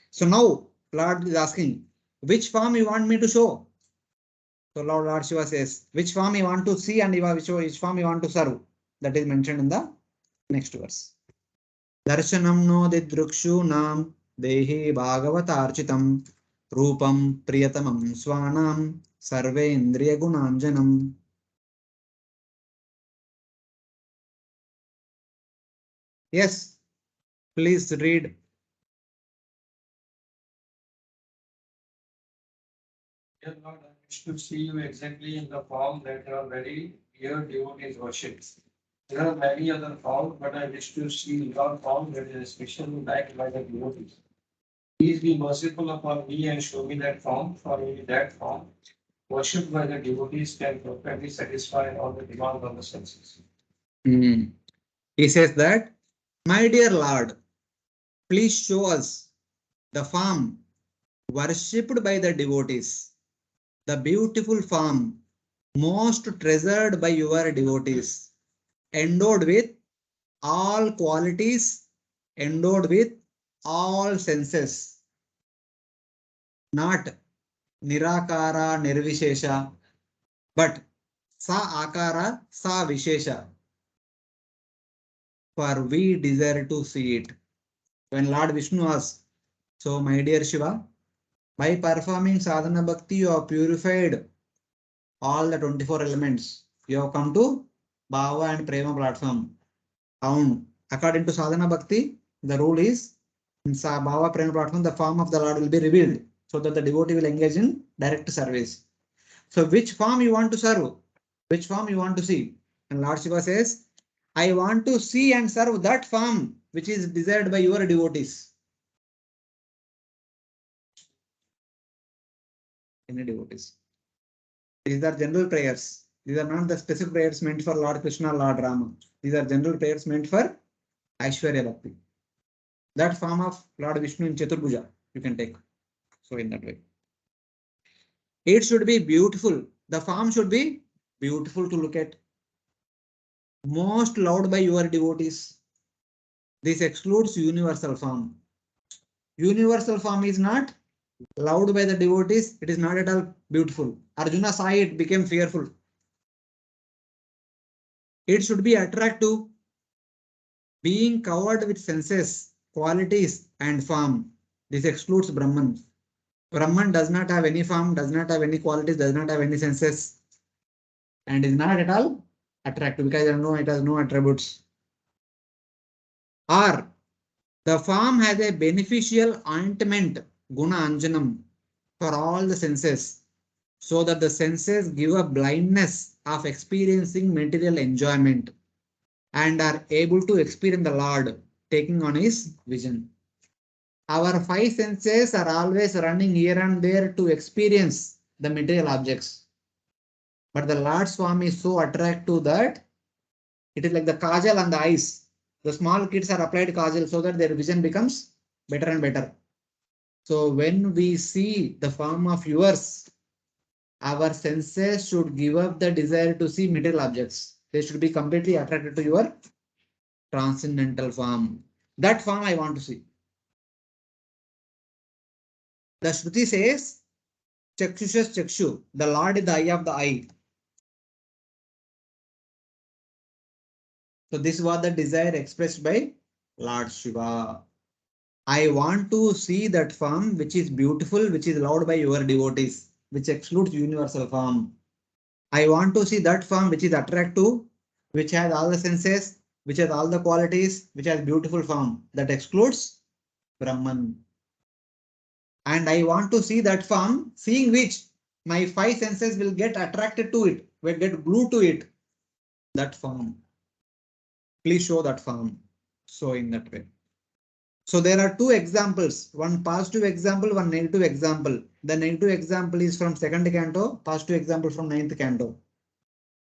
So now Lord is asking, which form you want me to show? So Lord Shiva says, which form you want to see and which form you want to serve? That is mentioned in the next verse. Darshanam no didrukshu nam dehi bhagavatarchitam rupam priyatamam swanam sarve indriya gunanjanam. Yes, please read. Dear Lord, I wish to see you exactly in the form that your very dear devotees worship. There are many other forms, but I wish to see your form that is especially liked by the devotees. Please be merciful upon me and show me that form, for only that form, worshipped by the devotees, can perfectly satisfy all the demands of the senses. He says that, my dear Lord, please show us the form worshipped by the devotees, the beautiful form most treasured by your devotees, endowed with all qualities, endowed with all senses, not Nirakara, Nirvishesha, but Sa Akara, Sa Vishesha. For we desire to see it. When Lord Vishnu was So, my dear Shiva, by performing sadhana bhakti, you have purified all the 24 elements. You have come to Bhava and Prema platform. According to sadhana bhakti, the rule is in Bhava Prema platform, the form of the Lord will be revealed so that the devotee will engage in direct service. So, which form you want to serve? Which form you want to see? And Lord Shiva says, I want to see and serve that form which is desired by your devotees. Any devotees. These are general prayers. These are not the specific prayers meant for Lord Krishna, Lord Rama. These are general prayers meant for Aishwarya Bhakti. That form of Lord Vishnu in Chaturbhuja you can take. So in that way. It should be beautiful. The form should be beautiful to look at. Most loved by your devotees. This excludes universal form. Universal form is not loved by the devotees. It is not at all beautiful. Arjuna saw it, became fearful. It should be attractive. Being covered with senses, qualities and form. This excludes Brahman. Brahman does not have any form, does not have any qualities, does not have any senses, and is not at all attractive because it has no attributes. Or the form has a beneficial ointment, guna anjanam, for all the senses, so that the senses give a blindness of experiencing material enjoyment and are able to experience the Lord taking on his vision. Our five senses are always running here and there to experience the material objects. But the Lord's form is so attractive that it is like the kajal on the eyes. The small kids are applied kajal so that their vision becomes better and better. So when we see the form of yours, our senses should give up the desire to see material objects. They should be completely attracted to your transcendental form. That form I want to see. The Shruti says, Chakshushas Chakshu, the Lord is the eye of the eye. So this was the desire expressed by Lord Shiva. I want to see that form which is beautiful, which is loved by your devotees, which excludes universal form. I want to see that form which is attractive, which has all the senses, which has all the qualities, which has beautiful form, that excludes Brahman. And I want to see that form, seeing which my five senses will get attracted to it, will get glued to it, that form. Please show that form. So in that way. So there are two examples, one positive example, one negative example. The negative example is from second canto, positive example from ninth canto.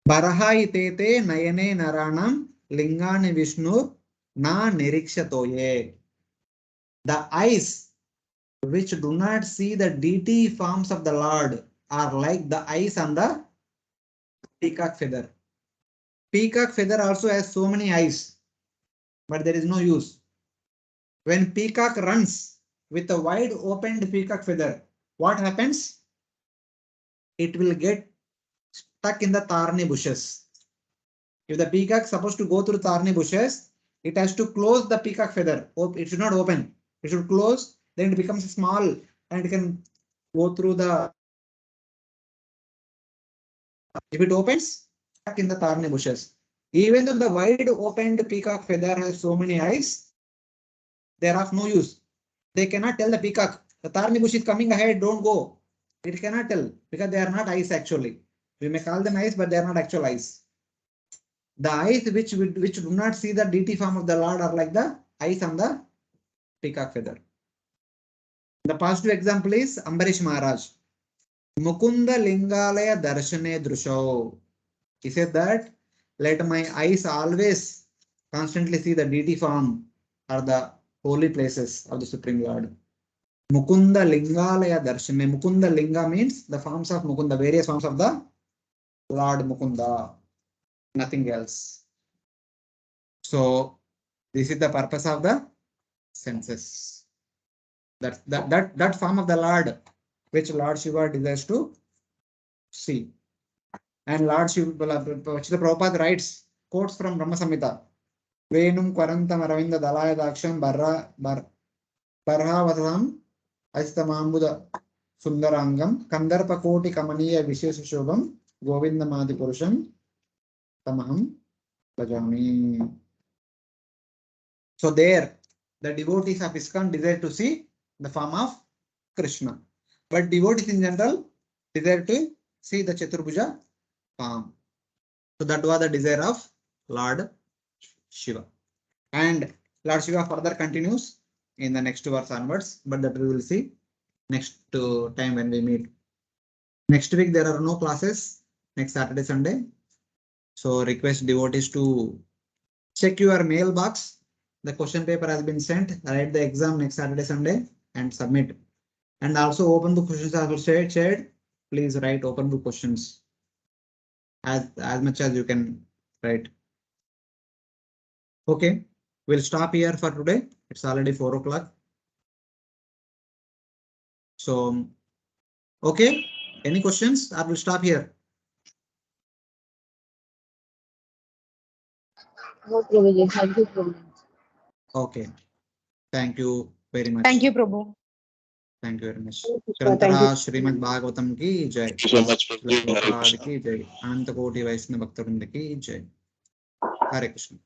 Baraha itete nayane naranam lingani Vishnu na nirikshatoye. The eyes which do not see the deity forms of the Lord are like the eyes on the peacock feather. Peacock feather also has so many eyes, but there is no use. When peacock runs with a wide opened peacock feather, what happens? It will get stuck in the thorny bushes. If the peacock is supposed to go through thorny bushes, it has to close the peacock feather. It should not open. It should close, then it becomes small and it can go through the. If it opens, stuck in the thorny bushes. Even though the wide opened peacock feather has so many eyes, they are of no use. They cannot tell the peacock, the thorny bush is coming ahead, don't go. It cannot tell because they are not eyes actually. We may call them eyes, but they are not actual eyes. The eyes which do not see the deity form of the Lord are like the eyes on the peacock feather. The positive example is Ambarish Maharaj. Mukunda Lingalaya Darshane Drusho. He said that let my eyes always constantly see the deity form or the holy places of the Supreme Lord. Mukunda Lingalaya Darshane. Mukunda Linga means the forms of Mukunda, various forms of the Lord Mukunda, nothing else. So this is the purpose of the senses. That form of the Lord which Lord Shiva desires to see. And Lord Shiva, Prabhupada writes quotes from Brahma Samhita. Venum Kwarantam Aravinda Dalaya Daksham Barra Parhavatatam Astamambuda Sundarangam Kandarpakoti Kamaniya Vishesha Shobham Govindamadi Purusham Tamaham Bhajami. So there, the devotees of ISKCON desire to see the form of Krishna. But devotees in general desire to see the Chaturbhuja form. So that was the desire of Lord Shiva. And Lord Shiva further continues in the next verse onwards, but that we will see next time when we meet. Next week there are no classes, next Saturday, Sunday. So request devotees to check your mailbox. The question paper has been sent. Write the exam next Saturday, Sunday and submit. And also open book questions as well shared. Please write open book questions as much as you can write. Okay, we'll stop here for today. It's already 4 o'clock. So, okay, any questions? I will stop here. No, Prabhuji. Thank you, Prabhuji. Okay, thank you very much. Thank you, Prabhu. Thank you very much. Thank you. Shrimad Bhagavatam की जय. Thank you so much, Prabhuji. Hare Prabhupada Krishna. की जय. अनंत कोटि वैष्णव भक्तवृंद की जय. हरे कृष्ण.